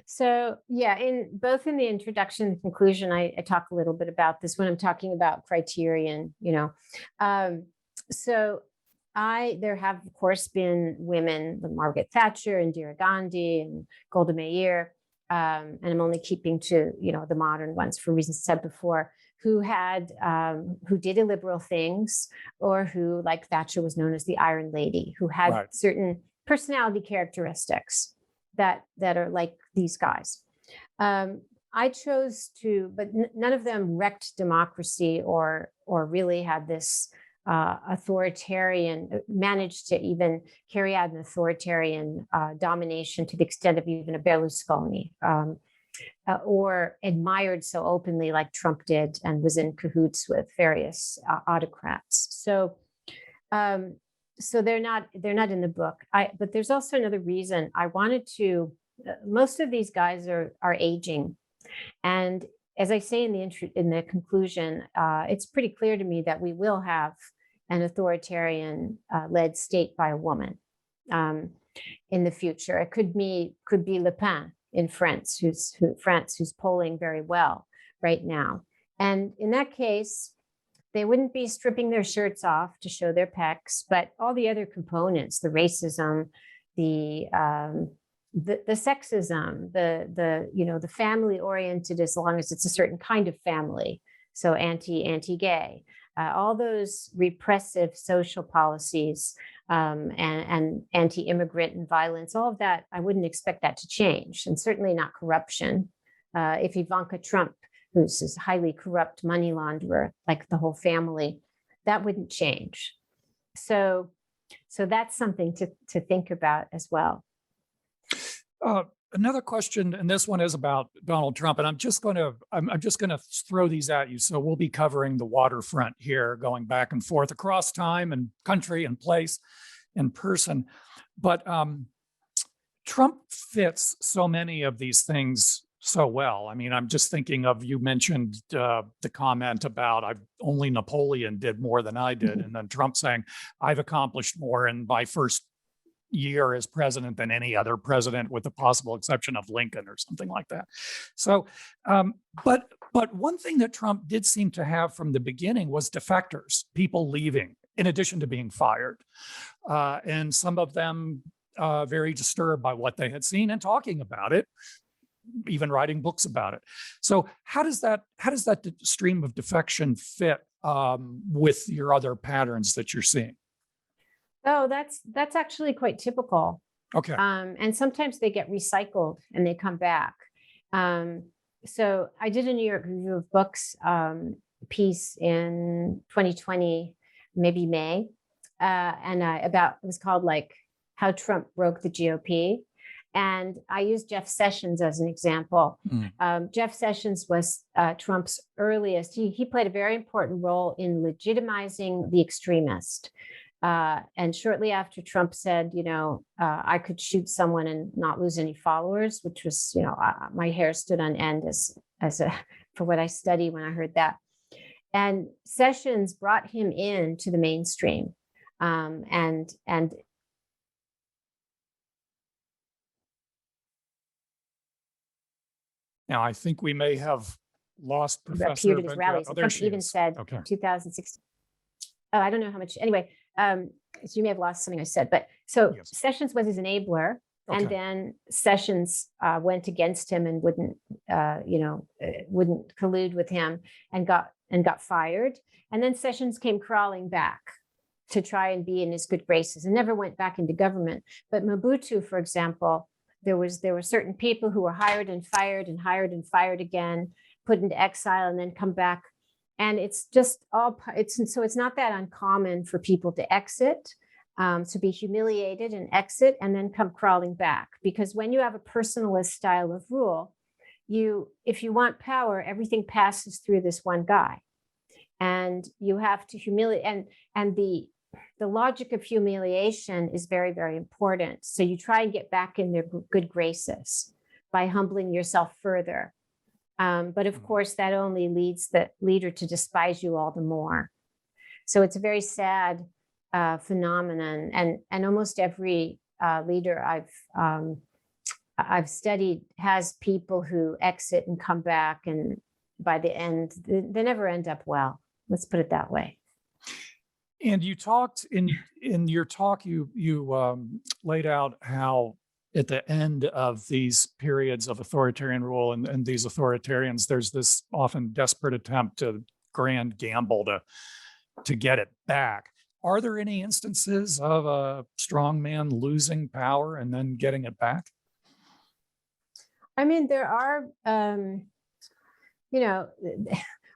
So yeah, both in the introduction and conclusion, I talk a little bit about this when I'm talking about criterion, So there have, of course, been women, Margaret Thatcher, Indira Gandhi, and Golda Meir, and I'm only keeping to, the modern ones for reasons said before, who did illiberal things, or who, like Thatcher, was known as the Iron Lady, who had Right. certain personality characteristics that are like these guys. I chose to, but none of them wrecked democracy or really had this managed to even carry out an authoritarian domination to the extent of even a Berlusconi, or admired so openly like Trump did and was in cahoots with various autocrats. So they're not in the book. But there's also another reason I wanted to. Most of these guys are aging, and as I say in the conclusion, it's pretty clear to me that we will have an authoritarian led state by a woman in the future. It could be Le Pen in France, who's polling very well right now, and in that case, they wouldn't be stripping their shirts off to show their pecs, but all the other components, the racism, the sexism, the family oriented, as long as it's a certain kind of family, so anti-gay, all those repressive social policies, and anti-immigrant and violence, all of that, I wouldn't expect that to change, and certainly not corruption. If Ivanka Trump, who's this highly corrupt money launderer, like the whole family, that wouldn't change. So that's something to think about as well. Another question, and this one is about Donald Trump, and I'm just going to throw these at you. So we'll be covering the waterfront here, going back and forth across time and country and place and person. But Trump fits so many of these things so well. I mean, I'm just thinking of, you mentioned the comment about only Napoleon did more than I did, and then Trump saying, I've accomplished more in my first year as president than any other president, with the possible exception of Lincoln or something like that. So, but one thing that Trump did seem to have from the beginning was defectors, people leaving, in addition to being fired, and some of them very disturbed by what they had seen and talking about it, even writing books about it. So how does that stream of defection fit with your other patterns that you're seeing? Oh, that's actually quite typical. Okay. And sometimes they get recycled and they come back. So I did a New York Review of Books piece in 2020, maybe May, and it was called like How Trump Broke the GOP. And I used Jeff Sessions as an example. Jeff Sessions was Trump's earliest. He played a very important role in legitimizing the extremist. And shortly after Trump said, I could shoot someone and not lose any followers, which was, my hair stood on end for what I studied when I heard that. And Sessions brought him into the mainstream, and now I think we may have lost Professor. Appeared at his rallies. Trump even said 2016. Oh, I don't know how much. Anyway, so you may have lost something I said, but so yes. Sessions was his enabler, and then Sessions went against him and wouldn't collude with him, and got fired. And then Sessions came crawling back to try and be in his good graces and never went back into government. But Mobutu, for example, there were certain people who were hired and fired and hired and fired again, put into exile, and then come back. And it's just it's not that uncommon for people to exit, to be humiliated and exit, and then come crawling back. Because when you have a personalist style of rule, if you want power, everything passes through this one guy, and you have to humiliate. And the logic of humiliation is very, very important. So you try and get back in their good graces by humbling yourself further. But of course, that only leads the leader to despise you all the more. So it's a very sad phenomenon, and almost every leader I've studied has people who exit and come back, and by the end, they never end up well. Let's put it that way. And you talked in your talk, you laid out how at the end of these periods of authoritarian rule and these authoritarians, there's this often desperate attempt to grand gamble to get it back. Are there any instances of a strong man losing power and then getting it back? I mean, there are,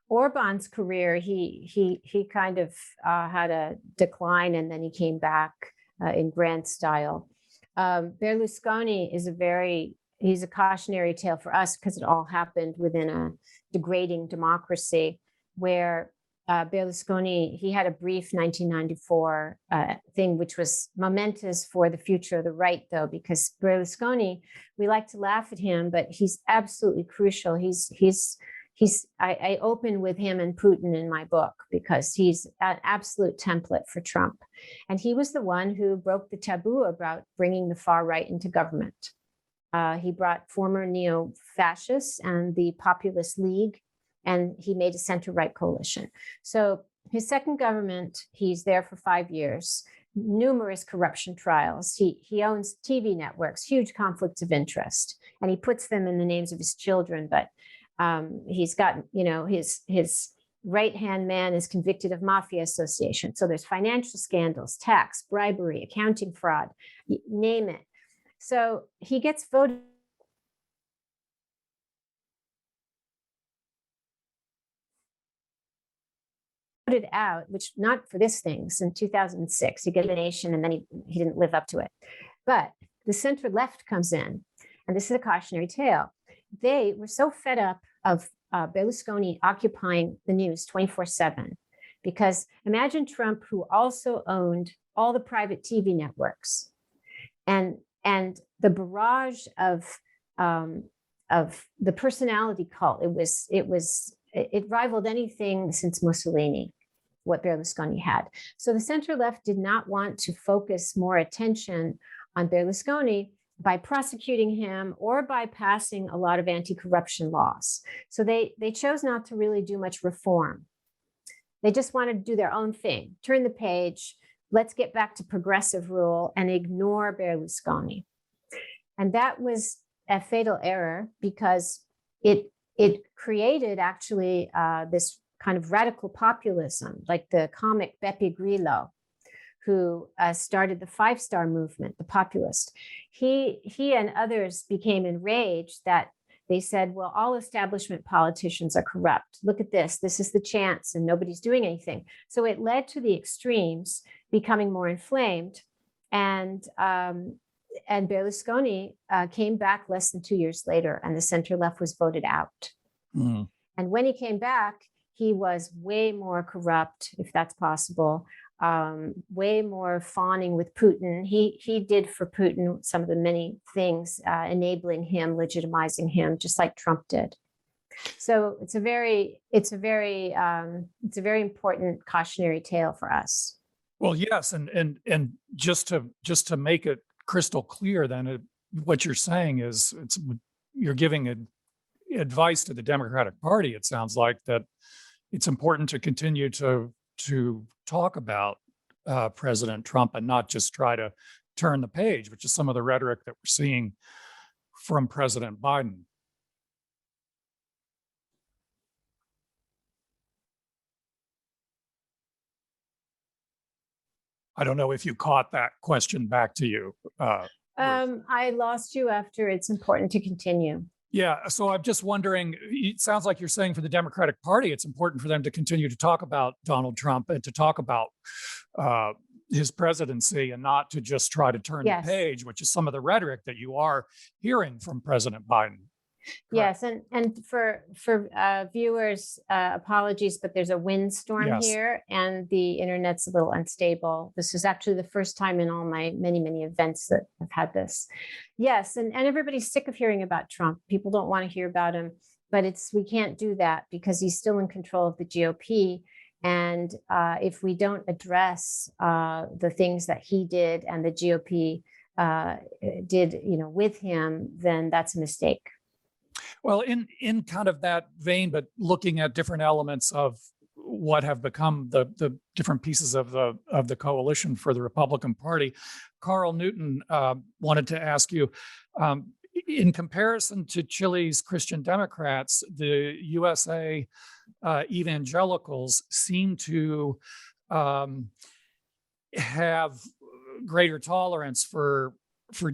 Orban's career, he kind of had a decline and then he came back in grand style. Berlusconi is he's a cautionary tale for us because it all happened within a degrading democracy where Berlusconi, he had a brief 1994 thing, which was momentous for the future of the right, though, because Berlusconi, we like to laugh at him, but he's absolutely crucial. I open with him and Putin in my book because he's an absolute template for Trump. And he was the one who broke the taboo about bringing the far right into government. He brought former neo-fascists and the Populist League, and he made a center-right coalition. So his second government, he's there for 5 years, numerous corruption trials. He owns TV networks, huge conflicts of interest, and he puts them in the names of his children. But he's got, his right-hand man is convicted of mafia association. So there's financial scandals, tax, bribery, accounting fraud, name it. So he gets voted out, which not for this thing, in 2006, he got the nation and then he didn't live up to it. But the center left comes in, and this is a cautionary tale. They were so fed up of Berlusconi occupying the news 24/7, because imagine Trump, who also owned all the private TV networks, and the barrage of the personality cult. It rivaled anything since Mussolini, what Berlusconi had. So the center left did not want to focus more attention on Berlusconi by prosecuting him or by passing a lot of anti-corruption laws. So they chose not to really do much reform. They just wanted to do their own thing, turn the page, let's get back to progressive rule and ignore Berlusconi. And that was a fatal error because it created actually this kind of radical populism, like the comic Beppe Grillo, who started the 5-star movement, the populist. He and others became enraged that they said, well, all establishment politicians are corrupt. Look at this. This is the chance, and nobody's doing anything. So it led to the extremes becoming more inflamed. And Berlusconi came back less than 2 years later, and the center left was voted out. Mm. And when he came back, he was way more corrupt, if that's possible, way more fawning with Putin. He did for Putin some of the many things, enabling him, legitimizing him, just like Trump did. So it's a very important cautionary tale for us. Well, yes, and just to make it crystal clear, then what you're saying is you're giving advice to the Democratic Party. It sounds like that it's important to continue to talk about President Trump and not just try to turn the page, which is some of the rhetoric that we're seeing from President Biden. I don't know if you caught that question back to you. I lost you after it's important to continue. Yeah, so I'm just wondering, it sounds like you're saying for the Democratic Party, it's important for them to continue to talk about Donald Trump and to talk about his presidency and not to just try to turn the page, which is some of the rhetoric that you are hearing from President Biden. Correct. Yes, and for viewers, apologies, but there's a windstorm here and the internet's a little unstable. This is actually the first time in all my many events that I've had this. Yes, and everybody's sick of hearing about Trump. People don't want to hear about him, but we can't do that because he's still in control of the GOP. And if we don't address the things that he did and the GOP did, with him, then that's a mistake. Well, in kind of that vein, but looking at different elements of what have become the different pieces of the coalition for the Republican Party. Carl Newton wanted to ask you, in comparison to Chile's Christian Democrats, the USA evangelicals seem to have greater tolerance for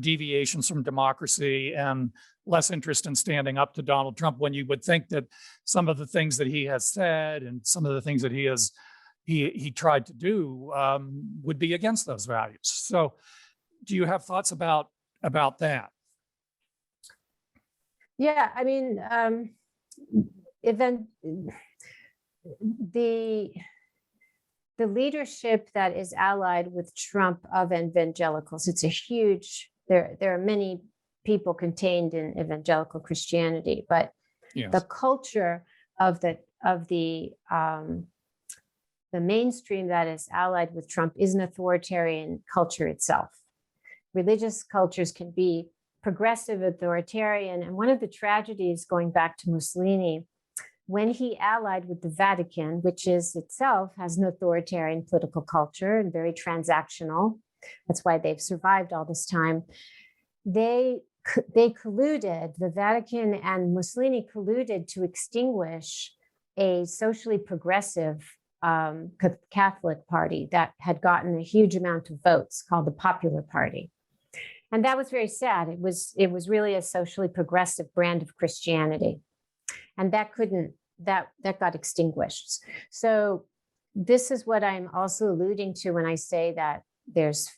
deviations from democracy and less interest in standing up to Donald Trump, when you would think that some of the things that he has said and some of the things that he tried to do would be against those values. So do you have thoughts about that? Yeah, I mean, the leadership that is allied with Trump of evangelicals, it's a huge, there are many people contained in evangelical Christianity, but Yes. the culture of the mainstream that is allied with Trump is an authoritarian culture itself. Religious cultures can be progressive, authoritarian, and one of the tragedies going back to Mussolini, when he allied with the Vatican, which is itself has an authoritarian political culture and very transactional, that's why they've survived all this time, they colluded, the Vatican and Mussolini colluded to extinguish a socially progressive Catholic party that had gotten a huge amount of votes called the Popular Party. And that was very sad. It was really a socially progressive brand of Christianity. And that got extinguished. So this is what I'm also alluding to when I say that there's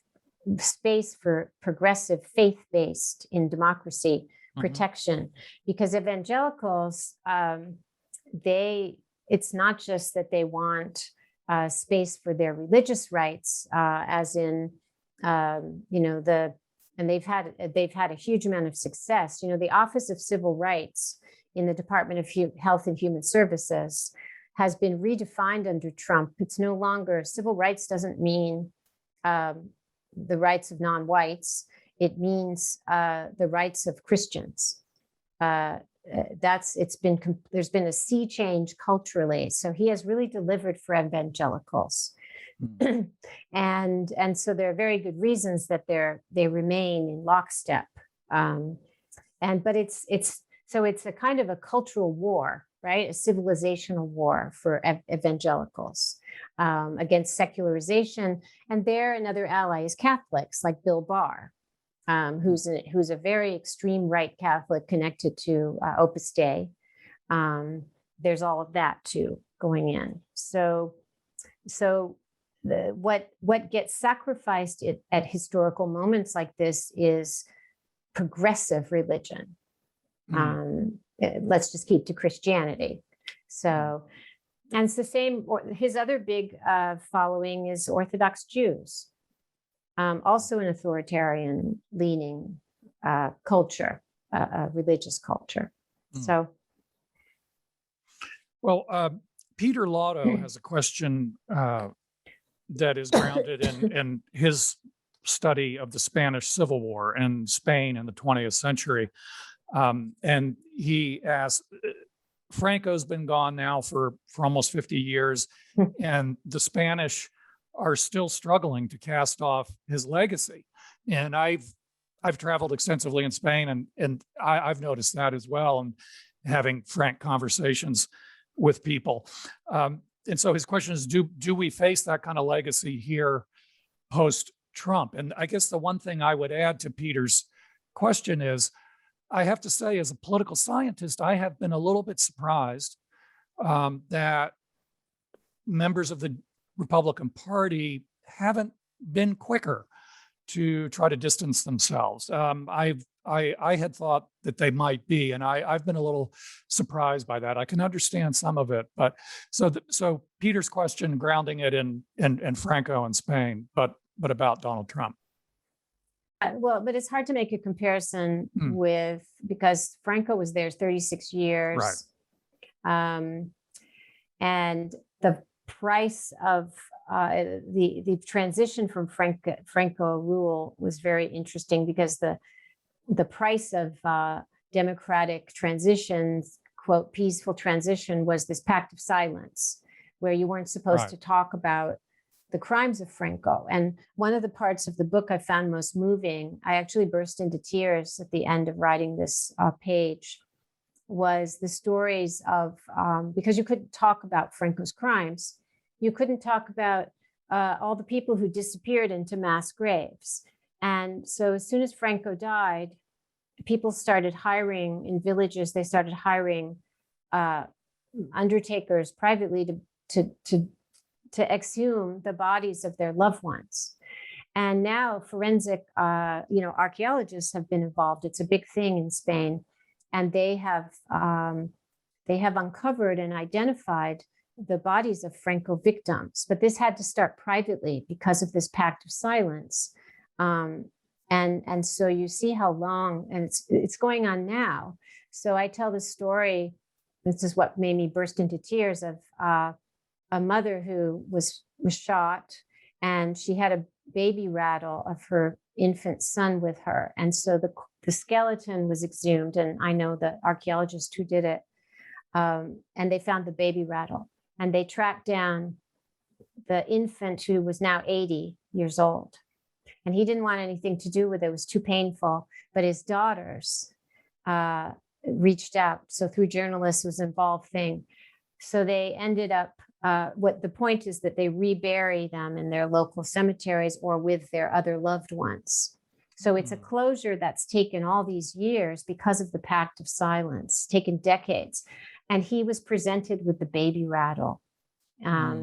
space for progressive faith-based in democracy protection, because evangelicals, it's not just that they want space for their religious rights, as in, and they've had a huge amount of success. The Office of Civil Rights in the Department of Health and Human Services has been redefined under Trump. It's no longer, civil rights doesn't mean the rights of non-whites. It means the rights of Christians. There's been a sea change culturally. So he has really delivered for evangelicals. And so there are very good reasons that they remain in lockstep. But it's a kind of a cultural war, right? A civilizational war for evangelicals against secularization. And there, another ally is Catholics like Bill Barr, who's a very extreme right Catholic connected to Opus Dei. There's all of that too going in. So what gets sacrificed at historical moments like this is progressive religion. Let's just keep to Christianity. So, and it's the same, his other big following is Orthodox Jews, also an authoritarian leaning culture, religious culture. So. Well, Peter Lotto has a question that is grounded in his study of the Spanish Civil War and Spain in the 20th century. And he asked, Franco's been gone now for almost 50 years, and the Spanish are still struggling to cast off his legacy. And I've traveled extensively in Spain, and I've noticed that as well, and having frank conversations with people. And so his question is, do we face that kind of legacy here post-Trump? And I guess the one thing I would add to Peter's question is, I have to say, as a political scientist, I have been a little bit surprised that members of the Republican Party haven't been quicker to try to distance themselves. I had thought that they might be, and I've been a little surprised by that. I can understand some of it, but so Peter's question, grounding it in Franco and Spain, but about Donald Trump. Well, but it's hard to make a comparison because Franco was there 36 years. Right. And the price of the transition from Franco rule was very interesting, because the price of democratic transitions, quote, peaceful transition, was this pact of silence, where you weren't supposed to talk about the crimes of Franco. And one of the parts of the book I found most moving, I actually burst into tears at the end of writing this page, was the stories of, because you couldn't talk about Franco's crimes, you couldn't talk about all the people who disappeared into mass graves. And so as soon as Franco died, people started hiring in villages, they started hiring undertakers privately to exhume the bodies of their loved ones. And now forensic, archaeologists have been involved. It's a big thing in Spain, and they have uncovered and identified the bodies of Franco victims. But this had to start privately because of this pact of silence. And so you see how long, and it's going on now. So I tell the story. This is what made me burst into tears, of a mother who was shot, and she had a baby rattle of her infant son with her. And so the skeleton was exhumed, and I know the archaeologist who did it, and they found the baby rattle, and they tracked down the infant who was now 80 years old. And he didn't want anything to do with it. It was too painful. But his daughters reached out. So through journalists, it was an involved thing. So they ended up, what the point is that they rebury them in their local cemeteries or with their other loved ones. So it's a closure that's taken all these years because of the pact of silence, taken decades. And he was presented with the baby rattle.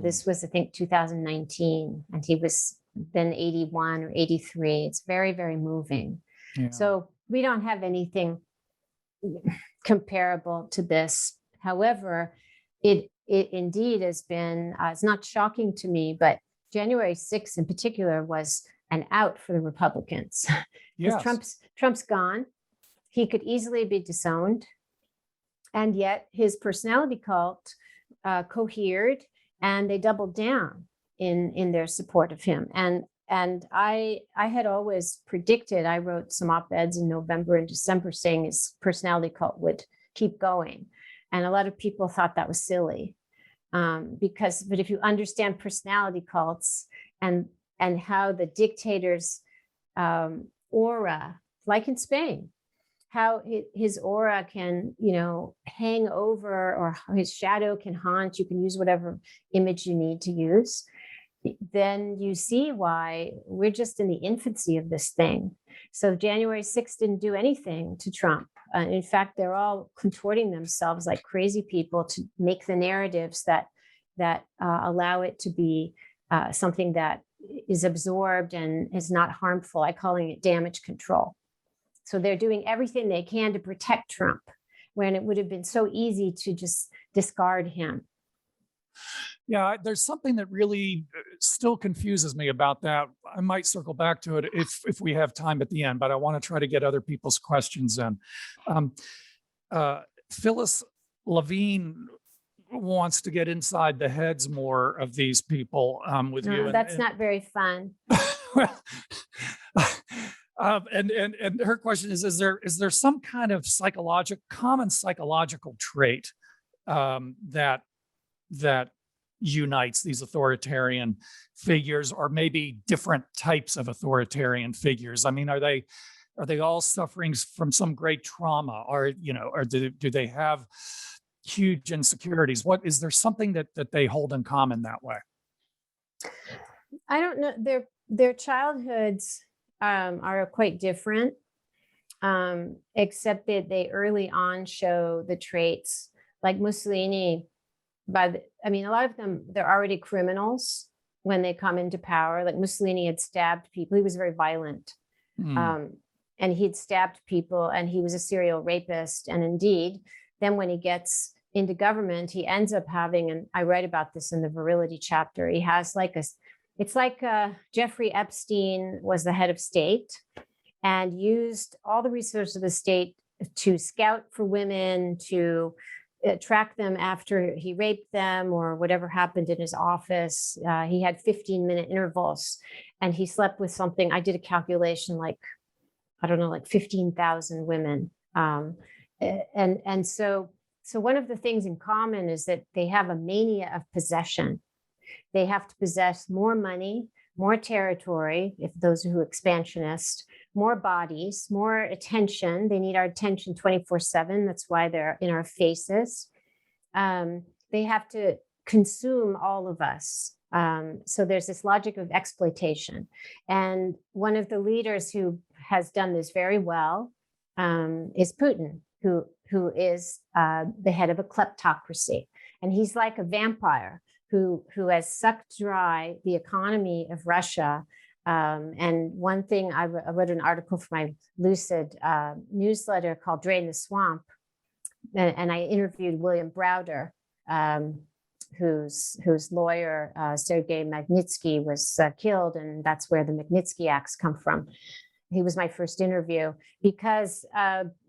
This was, I think, 2019, and he was then 81 or 83. It's very, very moving. Yeah. So we don't have anything comparable to this. However, it indeed has been, it's not shocking to me, but January 6th in particular was an out for the Republicans. Because Trump's gone. He could easily be disowned. And yet his personality cult cohered, and they doubled down in their support of him. And I had always predicted, I wrote some op-eds in November and December saying his personality cult would keep going. And a lot of people thought that was silly. But if you understand personality cults and how the dictator's aura, like in Spain, how his aura can, hang over, or his shadow can haunt, you can use whatever image you need to use, then you see why we're just in the infancy of this thing. So January 6th didn't do anything to Trump. In fact, they're all contorting themselves like crazy people to make the narratives that allow it to be something that is absorbed and is not harmful. I'm calling it damage control. So they're doing everything they can to protect Trump, when it would have been so easy to just discard him. Yeah, there's something that really still confuses me about that. I might circle back to it if we have time at the end, but I want to try to get other people's questions in. Phyllis Levine wants to get inside the heads more of these people with you. That's not very fun. Well, and her question is there some kind of common psychological trait that unites these authoritarian figures, or maybe different types of authoritarian figures? I mean, are they all suffering from some great trauma, or do they have huge insecurities? Is there something that they hold in common that way? I don't know. Their childhoods are quite different, except that they early on show the traits, like Mussolini. A lot of them, they're already criminals when they come into power. Like Mussolini had stabbed people. He was very violent. And he'd stabbed people, and he was a serial rapist. And indeed, then when he gets into government, he ends up having, and I write about this in the virility chapter, he has it's like Jeffrey Epstein was the head of state and used all the resources of the state to scout for women, to track them after he raped them or whatever happened in his office. He had 15-minute intervals, and he slept with something. I did a calculation, like 15,000 women. And so So one of the things in common is that they have a mania of possession. They have to possess more money, more territory, if those who are expansionist, more bodies, more attention. They need our attention 24/7. That's why they're in our faces. They have to consume all of us. So there's this logic of exploitation. And one of the leaders who has done this very well is Putin, who is the head of a kleptocracy. And he's like a vampire who has sucked dry the economy of Russia. And one thing, I wrote an article for my Lucid newsletter called Drain the Swamp. And I interviewed William Browder, whose lawyer, Sergei Magnitsky, was killed. And that's where the Magnitsky Acts come from. He was my first interview because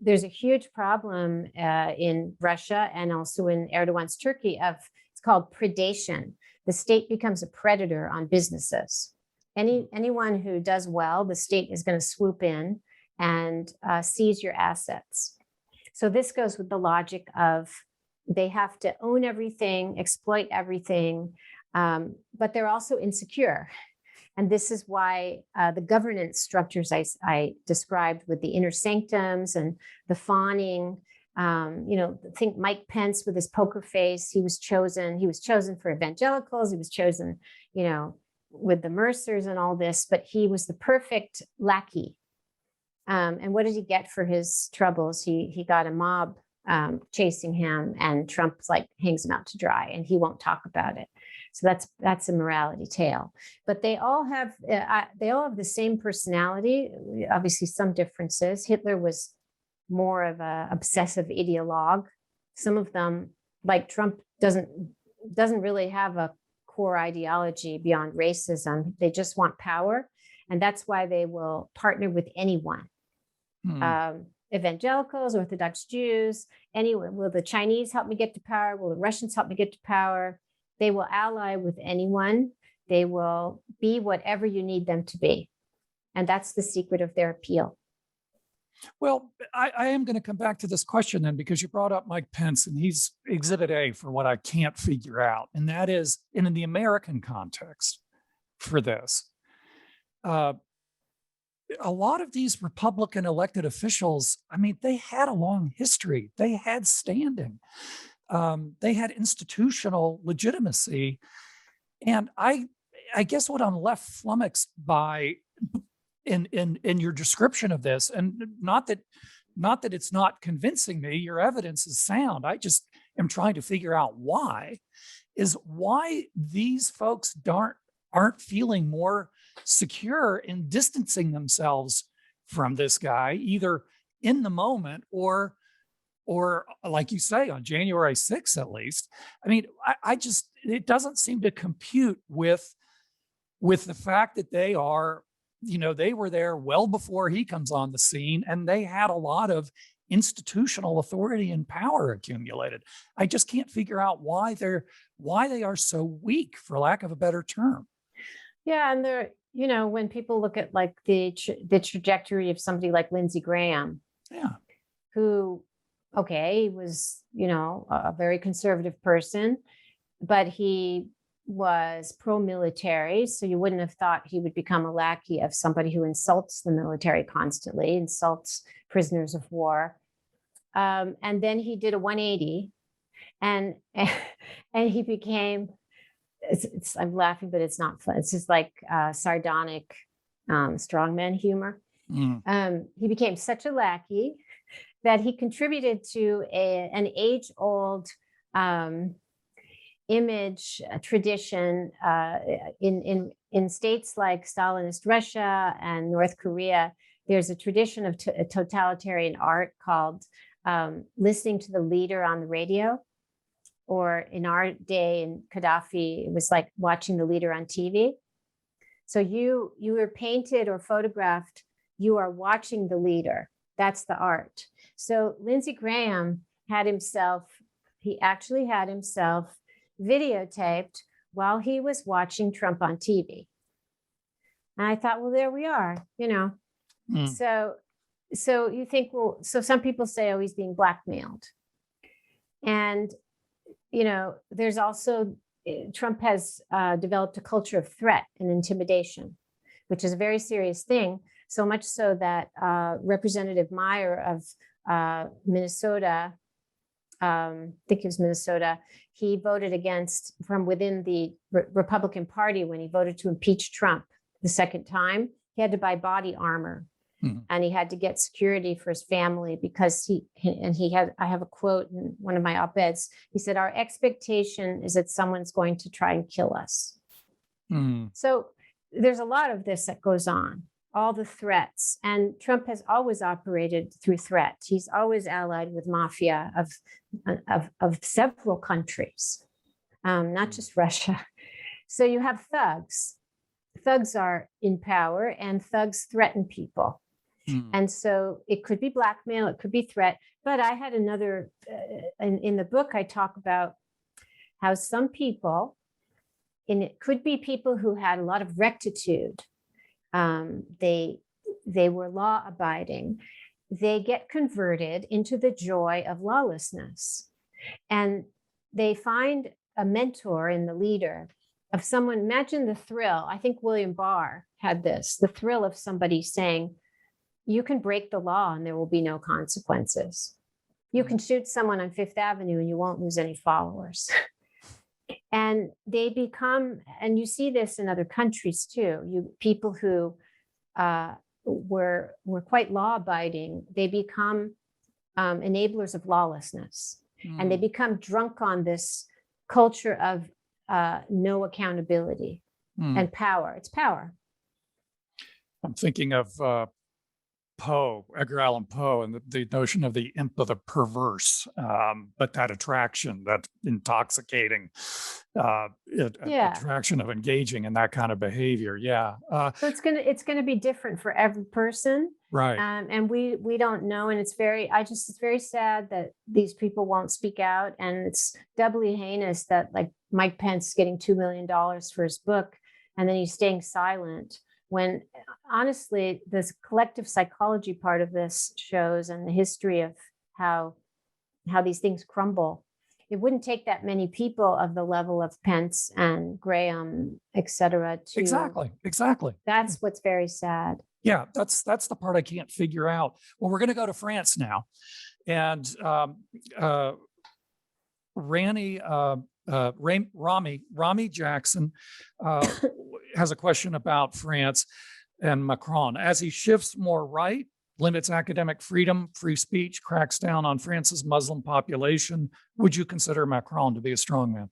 there's a huge problem in Russia and also in Erdogan's Turkey it's called predation. The state becomes a predator on businesses. Anyone who does well, the state is going to swoop in and seize your assets. So this goes with the logic of they have to own everything, exploit everything, but they're also insecure. And this is why the governance structures I described with the inner sanctums and the fawning, think Mike Pence with his poker face. He was chosen for evangelicals. He was chosen, with the Mercers and all this, but he was the perfect lackey. And what did he get for his troubles? He got a mob chasing him, and Trump's hangs him out to dry, and he won't talk about it. So that's a morality tale. But they all have the same personality. Obviously, some differences. Hitler was more of a obsessive ideologue. Some of them, like Trump, doesn't really have a core ideology beyond racism. They just want power, and that's why they will partner with anyone. Evangelicals, Orthodox Jews, anyone. Will the Chinese help me get to power? Will the Russians help me get to power? They will ally with anyone. They will be whatever you need them to be. And that's the secret of their appeal. Well, I am going to come back to this question then, because you brought up Mike Pence, and he's exhibit A for what I can't figure out. And that is, in the American context for this, a lot of these Republican elected officials, they had a long history. They had standing. They had institutional legitimacy. And I guess what I'm left flummoxed by in your description of this, and not that it's not convincing me, your evidence is sound. I just am trying to figure out why these folks aren't feeling more secure in distancing themselves from this guy, either in the moment or like you say, on January 6th, at least. It doesn't seem to compute with the fact that they are, they were there well before he comes on the scene, and they had a lot of institutional authority and power accumulated. I just can't figure out why they are so weak, for lack of a better term. Yeah, and they're, when people look at the trajectory of somebody like Lindsey Graham, who, he was, a very conservative person, but he was pro-military. So you wouldn't have thought he would become a lackey of somebody who insults the military constantly, insults prisoners of war. And then he did a 180 and he became, I'm laughing, but it's not fun. It's just sardonic strongman humor. He became such a lackey that he contributed to an age-old image tradition in states like Stalinist Russia and North Korea. There's a tradition of totalitarian art called listening to the leader on the radio. Or in our day in Gaddafi, it was like watching the leader on TV. So you were painted or photographed, you are watching the leader. That's the art. So Lindsey Graham he actually had himself videotaped while he was watching Trump on TV. And I thought, well, there we are, So you think, so some people say, he's being blackmailed. And, there's also, Trump has developed a culture of threat and intimidation, which is a very serious thing. So much so that Representative Meyer of Minnesota, I think it was Minnesota, he voted against from within the Republican Party when he voted to impeach Trump the second time. He had to buy body armor. And he had to get security for his family because I have a quote in one of my op-eds. He said, "Our expectation is that someone's going to try and kill us." So there's a lot of this that goes on, all the threats. And Trump has always operated through threat. He's always allied with mafia of several countries, not just Russia. So you have thugs. Thugs are in power and thugs threaten people. And so it could be blackmail, it could be threat. But I had another, in the book, I talk about how some people, and it could be people who had a lot of rectitude, they were law abiding, they get converted into the joy of lawlessness. And they find a mentor in the leader of someone. Imagine the thrill. I think William Barr had this, the thrill of somebody saying, you can break the law and there will be no consequences. You can shoot someone on Fifth Avenue and you won't lose any followers. And they become, and you see this in other countries too, people who were quite law-abiding, they become enablers of lawlessness. And they become drunk on this culture of no accountability and power. It's power. I'm thinking of Poe, Edgar Allan Poe, and the notion of the imp of the perverse, but that attraction, that intoxicating attraction of engaging in that kind of behavior. So it's gonna be different for every person, right? And we don't know, and it's very sad that these people won't speak out, and it's doubly heinous that like Mike Pence is getting $2 million for his book, and then he's staying silent. When honestly, this collective psychology part of this shows, and the history of how these things crumble, it wouldn't take that many people of the level of Pence and Graham, et cetera. Exactly. That's what's very sad. Yeah, that's the part I can't figure out. Well, we're going to go to France now, and Rami Jackson has a question about France and Macron. As he shifts more right, limits academic freedom, free speech, cracks down on France's Muslim population, would you consider Macron to be a strongman?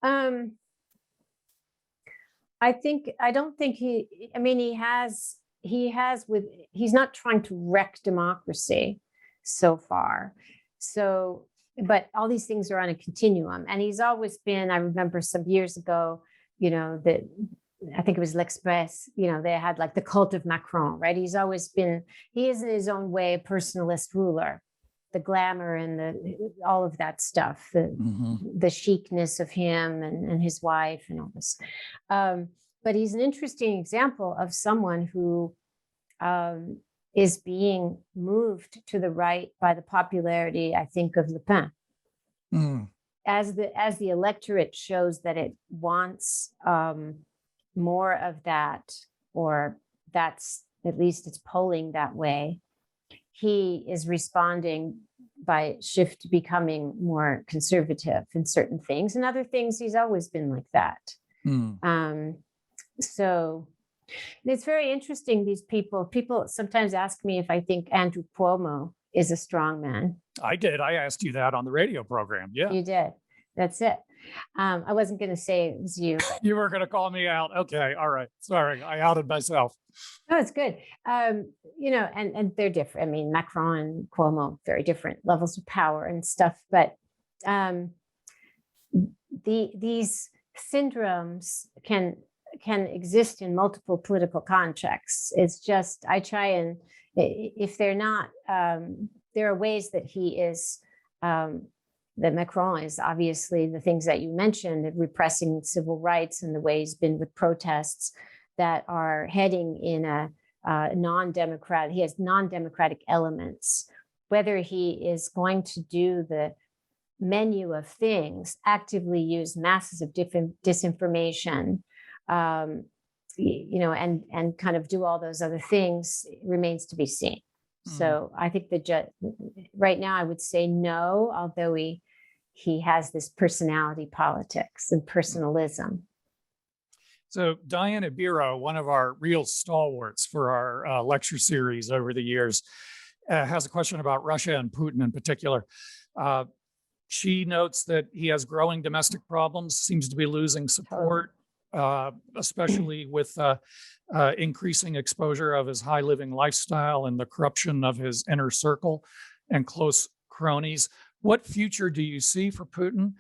I don't think he's not trying to wreck democracy so far. So, but all these things are on a continuum, and he's always been, I remember some years ago, that I think it was L'Express, they had like the cult of Macron, right? He is in his own way a personalist ruler, the glamour and all of that stuff, the chicness of him and his wife and all this. But he's an interesting example of someone who is being moved to the right by the popularity, I think, of Le Pen. As the electorate shows that it wants more of that, or that's at least it's polling that way, he is responding by becoming more conservative in certain things, and other things he's always been like that. So it's very interesting. These people sometimes ask me if I think Andrew Cuomo is a strong man. I did. I asked you that on the radio program. Yeah, you did. That's it. I wasn't going to say it was you. You were going to call me out. Okay. All right. Sorry. I outed myself. No, it's good. And they're different. I mean, Macron and Cuomo, very different levels of power and stuff. But these syndromes can exist in multiple political contexts. It's just, I try and, if they're not, there are ways that he is, that Macron is obviously the things that you mentioned, repressing civil rights and the way he's been with protests that are heading in a non-democratic, he has non-democratic elements, whether he is going to do the menu of things, actively use masses of disinformation, and kind of do all those other things remains to be seen. So I think right now I would say no, although he has this personality politics and personalism. So Diana Biro, one of our real stalwarts for our lecture series over the years, has a question about Russia and Putin in particular. She notes that he has growing domestic problems, seems to be losing support, especially with increasing exposure of his high living lifestyle and the corruption of his inner circle and close cronies. What future do you see for Putin?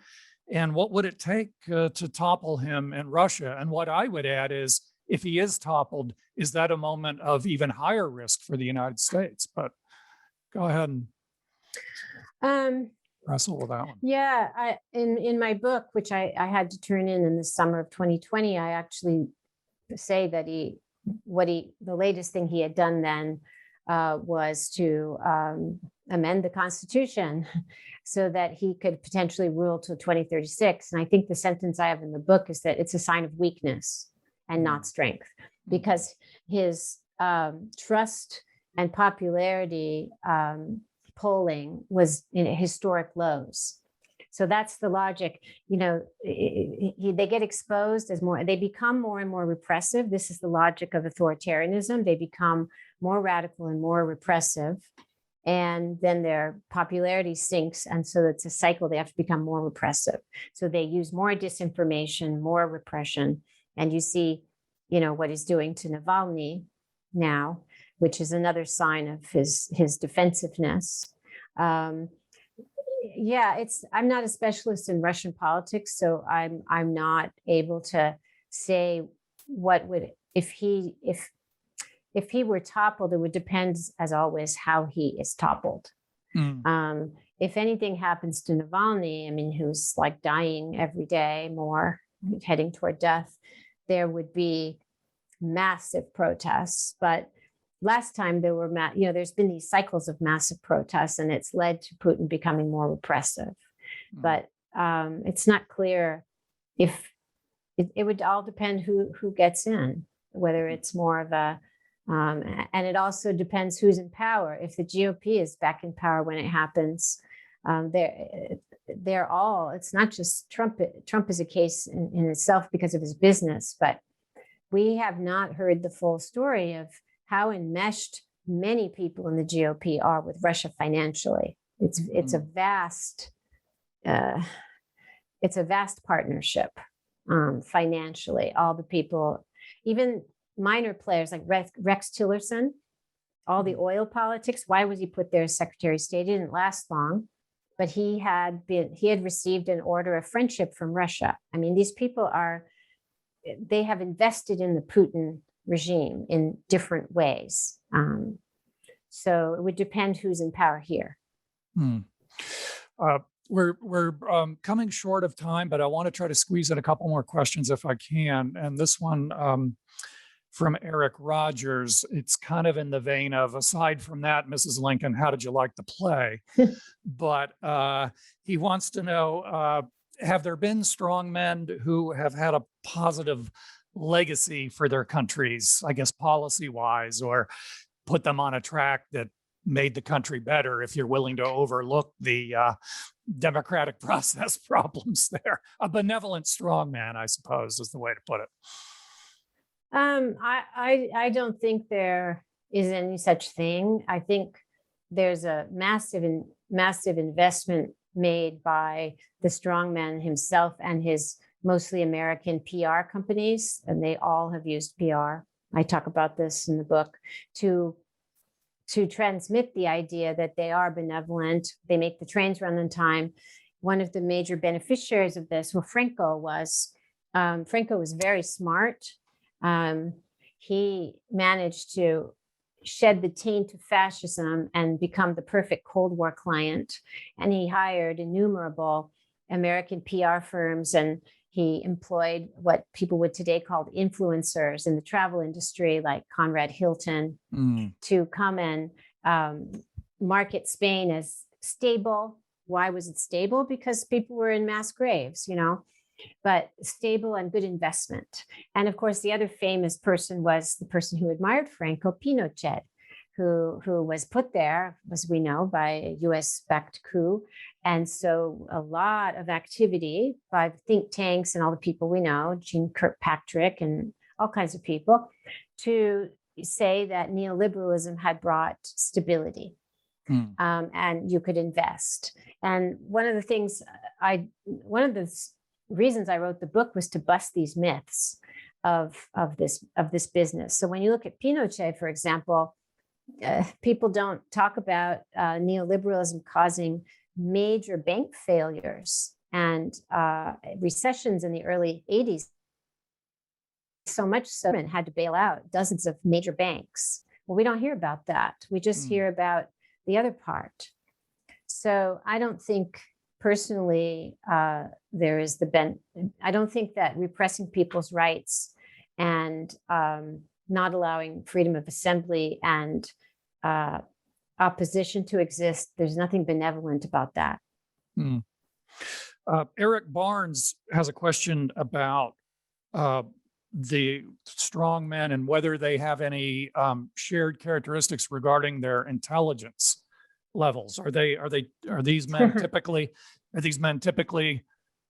And what would it take to topple him in Russia? And what I would add is, if he is toppled, is that a moment of even higher risk for the United States? But go ahead and wrestle with that one. Yeah, in my book, which I had to turn in the summer of 2020, I actually say that the latest thing he had done then was to amend the Constitution so that he could potentially rule till 2036. And I think the sentence I have in the book is that it's a sign of weakness and not strength, because his trust and popularity polling was in historic lows. So that's the logic. They get exposed as more, they become more and more repressive. This is the logic of authoritarianism. They become more radical and more repressive, and then their popularity sinks. And so it's a cycle. They have to become more repressive. So they use more disinformation, more repression. And you see, what he's doing to Navalny now, which is another sign of his defensiveness. I'm not a specialist in Russian politics, so I'm not able to say what would, if he were toppled, it would depend, as always, how he is toppled. If anything happens to Navalny, who's like dying every day, more heading toward death, there would be massive protests. But last time there were, there's been these cycles of massive protests, and it's led to Putin becoming more repressive. But it's not clear if it would all depend who gets in, whether it's more of a, and it also depends who's in power. If the GOP is back in power when it happens, they're all, it's not just Trump. Trump is a case in itself because of his business, but we have not heard the full story of how enmeshed many people in the GOP are with Russia financially. It's a vast partnership financially. All the people, even minor players like Rex Tillerson, all the oil politics. Why was he put there as Secretary of State? He didn't last long, but he had received an order of friendship from Russia. These people they have invested in the Putin regime in different ways. So it would depend who's in power here. We're coming short of time, but I want to try to squeeze in a couple more questions if I can. And this one from Eric Rogers, it's kind of in the vein of, aside from that, Mrs. Lincoln, how did you like the play? But he wants to know, have there been strongmen who have had a positive legacy for their countries, I guess policy-wise, or put them on a track that made the country better, if you're willing to overlook the democratic process problems there? A benevolent strongman, I suppose, is the way to put it. I don't think there is any such thing. I think there's a massive investment made by the strongman himself and his mostly American PR companies, and they all have used PR. I talk about this in the book to transmit the idea that they are benevolent. They make the trains run on time. One of the major beneficiaries of this, Franco was very smart. He managed to shed the taint of fascism and become the perfect Cold War client. And he hired innumerable American PR firms, and he employed what people would today call influencers in the travel industry, like Conrad Hilton, to come and market Spain as stable. Why was it stable? Because people were in mass graves, but stable and good investment. And of course, the other famous person was the person who admired Franco, Pinochet, who was put there, as we know, by a US-backed coup. And so a lot of activity by the think tanks and all the people we know, Jean Kirkpatrick and all kinds of people, to say that neoliberalism had brought stability. And you could invest. And one of the reasons I wrote the book was to bust these myths of this business. So when you look at Pinochet, for example, people don't talk about neoliberalism causing major bank failures and recessions in the early 80s. So much so that had to bail out dozens of major banks. Well, we don't hear about that. We just hear about the other part. So I don't think personally there is I don't think that repressing people's rights and not allowing freedom of assembly and opposition to exist, there's nothing benevolent about that. Eric Barnes has a question about the strongmen and whether they have any shared characteristics regarding their intelligence levels. Are these men typically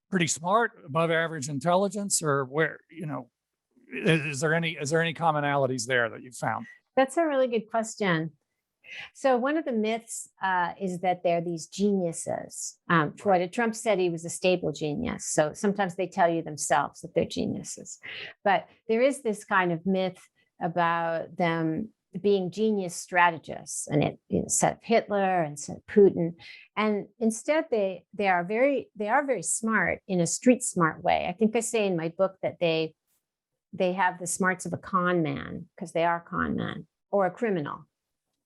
pretty smart, above average intelligence, or where, is there any commonalities there that you've found? That's a really good question. So one of the myths is that they're these geniuses. Trump said he was a stable genius. So sometimes they tell you themselves that they're geniuses. But there is this kind of myth about them being genius strategists, and instead of Hitler and instead of Putin. And instead they are very smart in a street smart way. I think I say in my book that they have the smarts of a con man, because they are con men, or a criminal,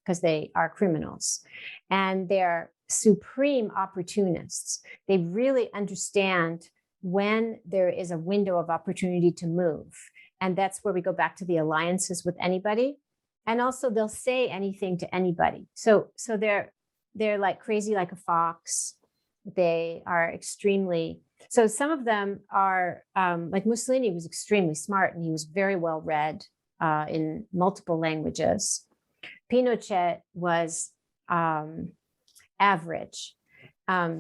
because they are criminals. And they're supreme opportunists. They really understand when there is a window of opportunity to move. And that's where we go back to the alliances with anybody. And also they'll say anything to anybody. So they're like crazy like a fox. They are extremely, so some of them are like Mussolini was extremely smart and he was very well read in multiple languages. Pinochet was average.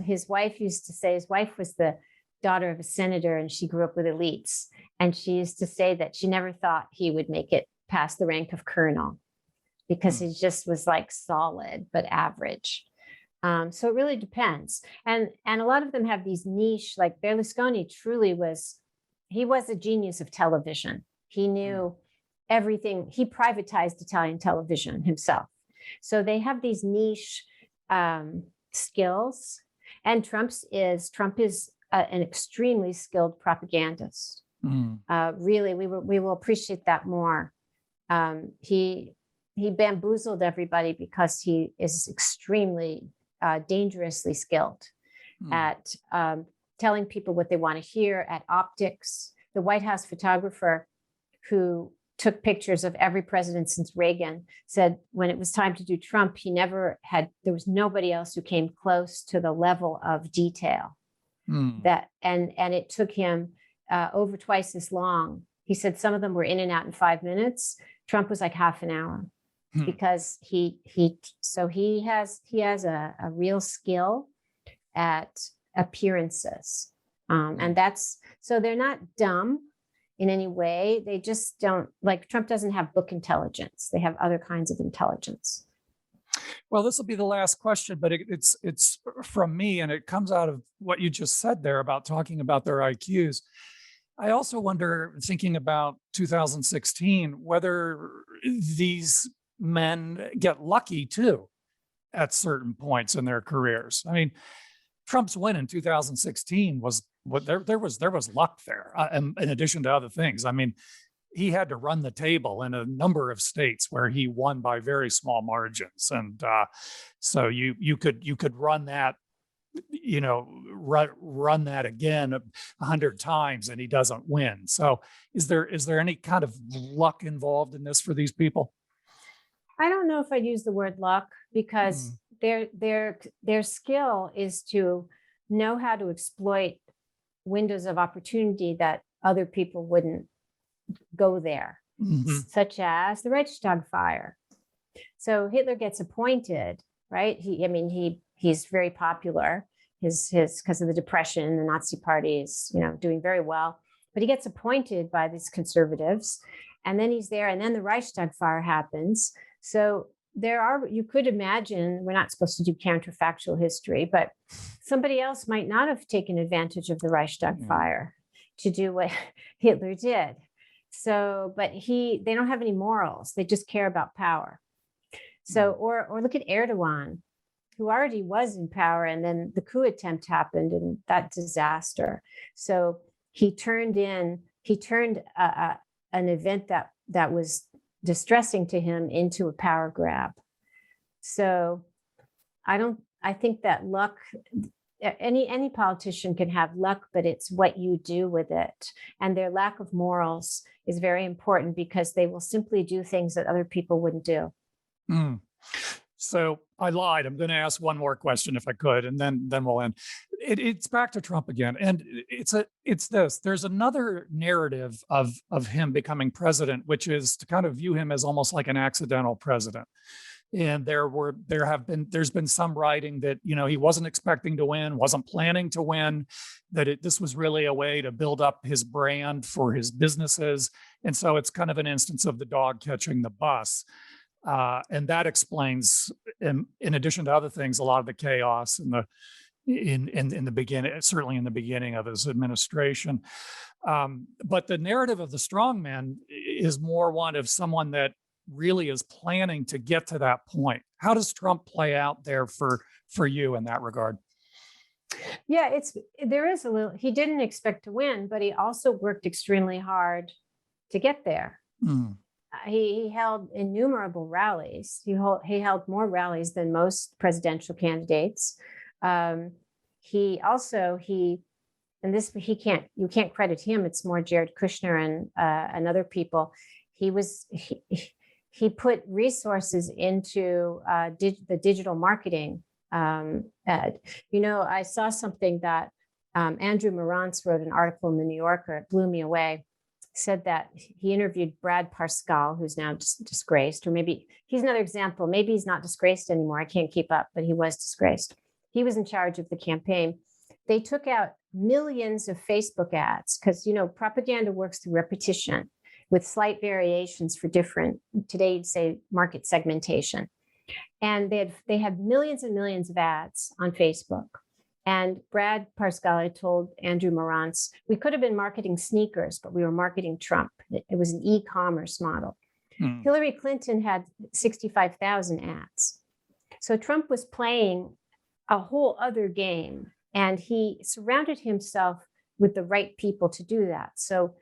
His wife used to say, his wife was the daughter of a senator and she grew up with elites. And she used to say that she never thought he would make it past the rank of colonel because he just was like solid, but average. So it really depends. And a lot of them have these niche, like Berlusconi truly was, he was a genius of television. He knew everything. He privatized Italian television himself. So they have these niche skills. And Trump is an extremely skilled propagandist. Really, we will appreciate that more. He bamboozled everybody because he is extremely dangerously skilled at telling people what they want to hear, at optics. The White House photographer who took pictures of every president since Reagan said when it was time to do Trump, there was nobody else who came close to the level of detail that, and it took him over twice as long. He said some of them were in and out in 5 minutes. Trump was like half an hour because he has a real skill at appearances. And so they're not dumb in any way. They just don't, like Trump doesn't have book intelligence. They have other kinds of intelligence. Well, this will be the last question, but it's from me, and it comes out of what you just said there about talking about their IQs. I also wonder, thinking about 2016, whether these men get lucky too at certain points in their careers. I mean, Trump's win in 2016 was there was luck there, in addition to other things. I mean, he had to run the table in a number of states where he won by very small margins, and so you could run that, run that again 100 times and he doesn't win. So is there any kind of luck involved in this for these people? I don't know if I'd use the word luck because their skill is to know how to exploit windows of opportunity that other people wouldn't go there, such as the Reichstag fire. So Hitler gets appointed, right? He's very popular. His because of the Depression, the Nazi Party is, doing very well. But he gets appointed by these conservatives, and then he's there, and then the Reichstag fire happens. So you could imagine, we're not supposed to do counterfactual history, but somebody else might not have taken advantage of the Reichstag fire to do what Hitler did. So, but they don't have any morals. They just care about power. So, or look at Erdogan, who already was in power, and then the coup attempt happened and that disaster. So he turned an event that was distressing to him into a power grab. So I think that luck, any politician can have luck, but it's what you do with it. And their lack of morals is very important because they will simply do things that other people wouldn't do. So I lied. I'm going to ask one more question if I could, and then we'll end. It's back to Trump again, and it's this. There's another narrative of him becoming president, which is to kind of view him as almost like an accidental president. And there's been some writing that he wasn't expecting to win, wasn't planning to win, that this was really a way to build up his brand for his businesses, and so it's kind of an instance of the dog catching the bus. And that explains, in addition to other things, a lot of the chaos in the beginning, certainly in the beginning of his administration. But the narrative of the strongman is more one of someone that really is planning to get to that point. How does Trump play out there for you in that regard? Yeah, there is a little. He didn't expect to win, but he also worked extremely hard to get there. He held innumerable rallies. He held more rallies than most presidential candidates. You can't credit him. It's more Jared Kushner and other people. He put resources into the digital marketing. I saw something that Andrew Marantz wrote an article in the New Yorker. It blew me away. Said that he interviewed Brad Parscale, who's now disgraced, or maybe he's another example. Maybe he's not disgraced anymore. I can't keep up, but he was disgraced. He was in charge of the campaign. They took out millions of Facebook ads because, propaganda works through repetition with slight variations for different, today you'd say market segmentation. And they had millions and millions of ads on Facebook. And Brad Parscale told Andrew Marantz, we could have been marketing sneakers, but we were marketing Trump. It was an e-commerce model. Hillary Clinton had 65,000 ads. So Trump was playing a whole other game, and he surrounded himself with the right people to do that. So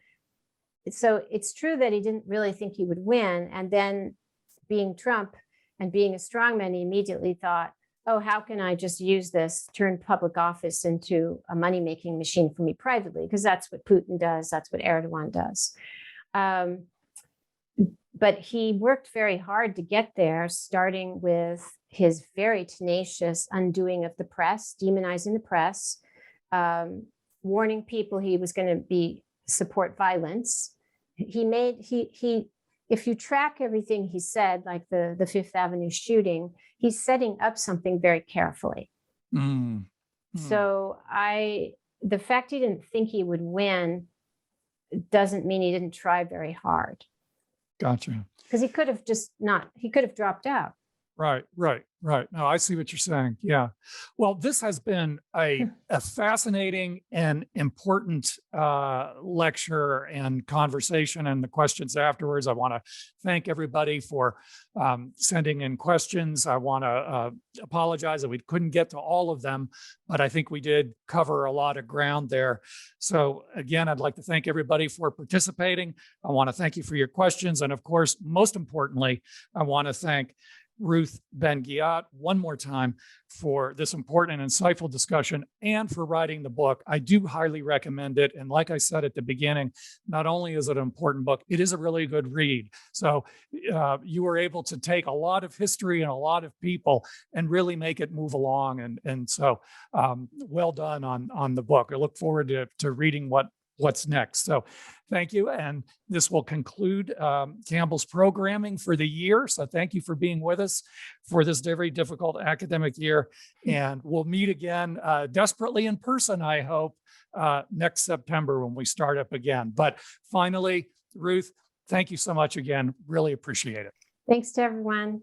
it's true that he didn't really think he would win. And then being Trump and being a strongman, he immediately thought, oh, how can I just use this, turn public office into a money-making machine for me privately? Because that's what Putin does. That's what Erdogan does. But he worked very hard to get there, starting with his very tenacious undoing of the press, demonizing the press, warning people he was going to support violence. If you track everything he said, like the Fifth Avenue shooting, he's setting up something very carefully. So the fact he didn't think he would win doesn't mean he didn't try very hard. Gotcha. Because he could have dropped out. Right. No, I see what you're saying. Yeah. Well, this has been a fascinating and important lecture and conversation, and the questions afterwards. I want to thank everybody for sending in questions. I want to apologize that we couldn't get to all of them, but I think we did cover a lot of ground there. So again, I'd like to thank everybody for participating. I want to thank you for your questions. And of course, most importantly, I want to thank Ruth Ben-Ghiat one more time for this important and insightful discussion and for writing the book. I do highly recommend it. And like I said at the beginning, not only is it an important book, it is a really good read. So you were able to take a lot of history and a lot of people and really make it move along. And so well done on the book. I look forward to reading what's next. So thank you. And this will conclude Campbell's programming for the year. So thank you for being with us for this very difficult academic year. And we'll meet again desperately in person, I hope, next September when we start up again. But finally, Ruth, thank you so much again. Really appreciate it. Thanks to everyone.